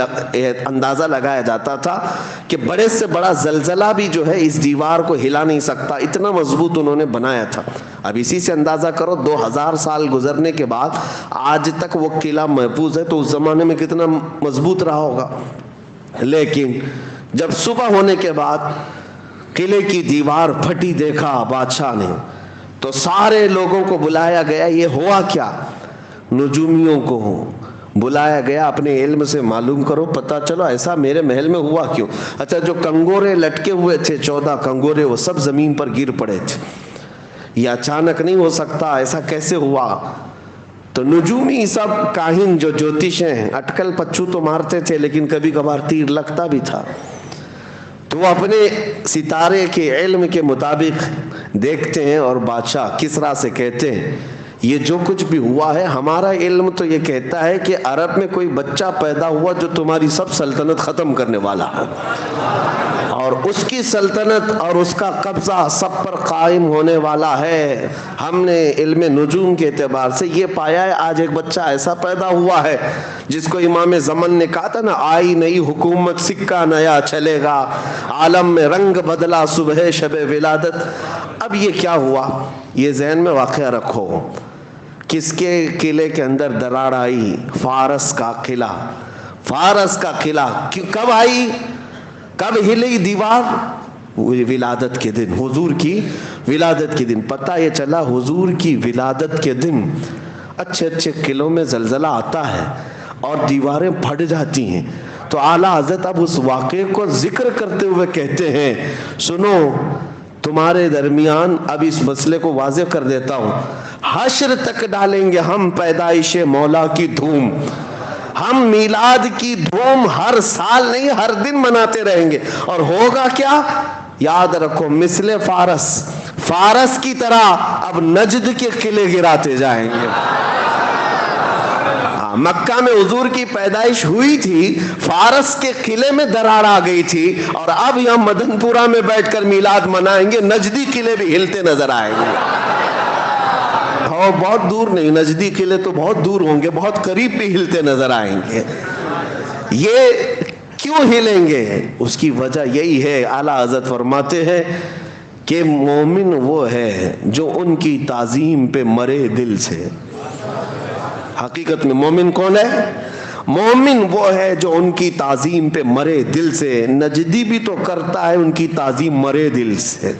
A: اندازہ لگایا جاتا تھا کہ بڑے سے بڑا زلزلہ بھی جو ہے اس دیوار کو ہلا نہیں سکتا، اتنا مضبوط انہوں نے بنایا تھا. اب اسی سے اندازہ کرو 2000 سال گزرنے کے بعد آج تک وہ قلعہ محفوظ ہے، تو اس زمانے میں کتنا مضبوط رہا ہوگا. لیکن جب صبح ہونے کے بعد قلعے کی دیوار پھٹی دیکھا بادشاہ نے، تو سارے لوگوں کو بلایا گیا. یہ ہوا کیا؟ نجومیوں کو بلایا گیا، اپنے علم سے معلوم کرو، پتہ چلو ایسا میرے محل میں ہوا کیوں. اچھا، جو کنگورے لٹکے ہوئے تھے 14 کنگورے، وہ سب زمین پر گر پڑے تھے. یہ اچانک نہیں ہو سکتا، ایسا کیسے ہوا؟ تو نجومی سب کاہن جو جوتش ہیں، اٹکل پچو تو مارتے تھے لیکن کبھی کبھار تیر لگتا بھی تھا. تو وہ اپنے ستارے کے علم کے مطابق دیکھتے ہیں اور بادشاہ کسریٰ سے کہتے ہیں یہ جو کچھ بھی ہوا ہے، ہمارا علم تو یہ کہتا ہے کہ عرب میں کوئی بچہ پیدا ہوا جو تمہاری سب سلطنت ختم کرنے والا ہے، اور اس کی سلطنت اور اس کا قبضہ سب پر قائم ہونے والا ہے. ہم نے علم نجوم کے اعتبار سے یہ پایا ہے آج ایک بچہ ایسا پیدا ہوا ہے جس کو امام زمن نے کہا تھا نا، آئی نئی حکومت سکہ نیا چلے گا، عالم میں رنگ بدلا صبح شب ولادت. اب یہ کیا ہوا؟ یہ ذہن میں واقعہ رکھو، کس کے قلعے کے اندر دراڑ آئی؟ فارس کا قلعہ. فارس کا قلعہ کب آئی، کب ہلی دیوار؟ ولادت کے دن، حضور کی ولادت کے دن. پتہ یہ چلا حضور کی ولادت کے دن اچھے اچھے قلعوں میں زلزلہ آتا ہے اور دیواریں پھٹ جاتی ہیں. تو اعلیٰ حضرت اب اس واقعے کو ذکر کرتے ہوئے کہتے ہیں، سنو تمہارے درمیان اب اس مسئلے کو واضح کر دیتا ہوں، حشر تک ڈالیں گے ہم پیدائش مولا کی دھوم. ہم میلاد کی دھوم ہر سال نہیں، ہر دن مناتے رہیں گے. اور ہوگا کیا؟ یاد رکھو، مثل فارس کی طرح اب نجد کے قلعے گراتے جائیں گے. مکہ میں حضور کی پیدائش ہوئی تھی، فارس کے قلعے میں دراڑ آ گئی تھی، اور اب یہاں مدن پورہ میں بیٹھ کر میلاد منائیں گے، نجدی قلعے بھی ہلتے نظر آئیں گے. بہت دور نہیں، نجدی قلعے تو بہت دور ہوں گے، بہت قریب بھی ہلتے نظر آئیں گے. یہ کیوں ہلیں گے؟ اس کی وجہ یہی ہے، اعلیٰ حضرت فرماتے ہیں کہ مومن وہ ہے جو ان کی تعظیم پہ مرے دل سے. حقیقت میں مومن کون ہے؟ مومن وہ ہے جو ان کی تعظیم پہ مرے دل سے. نجدی بھی تو کرتا ہے ان کی تعظیم مرے دل سے.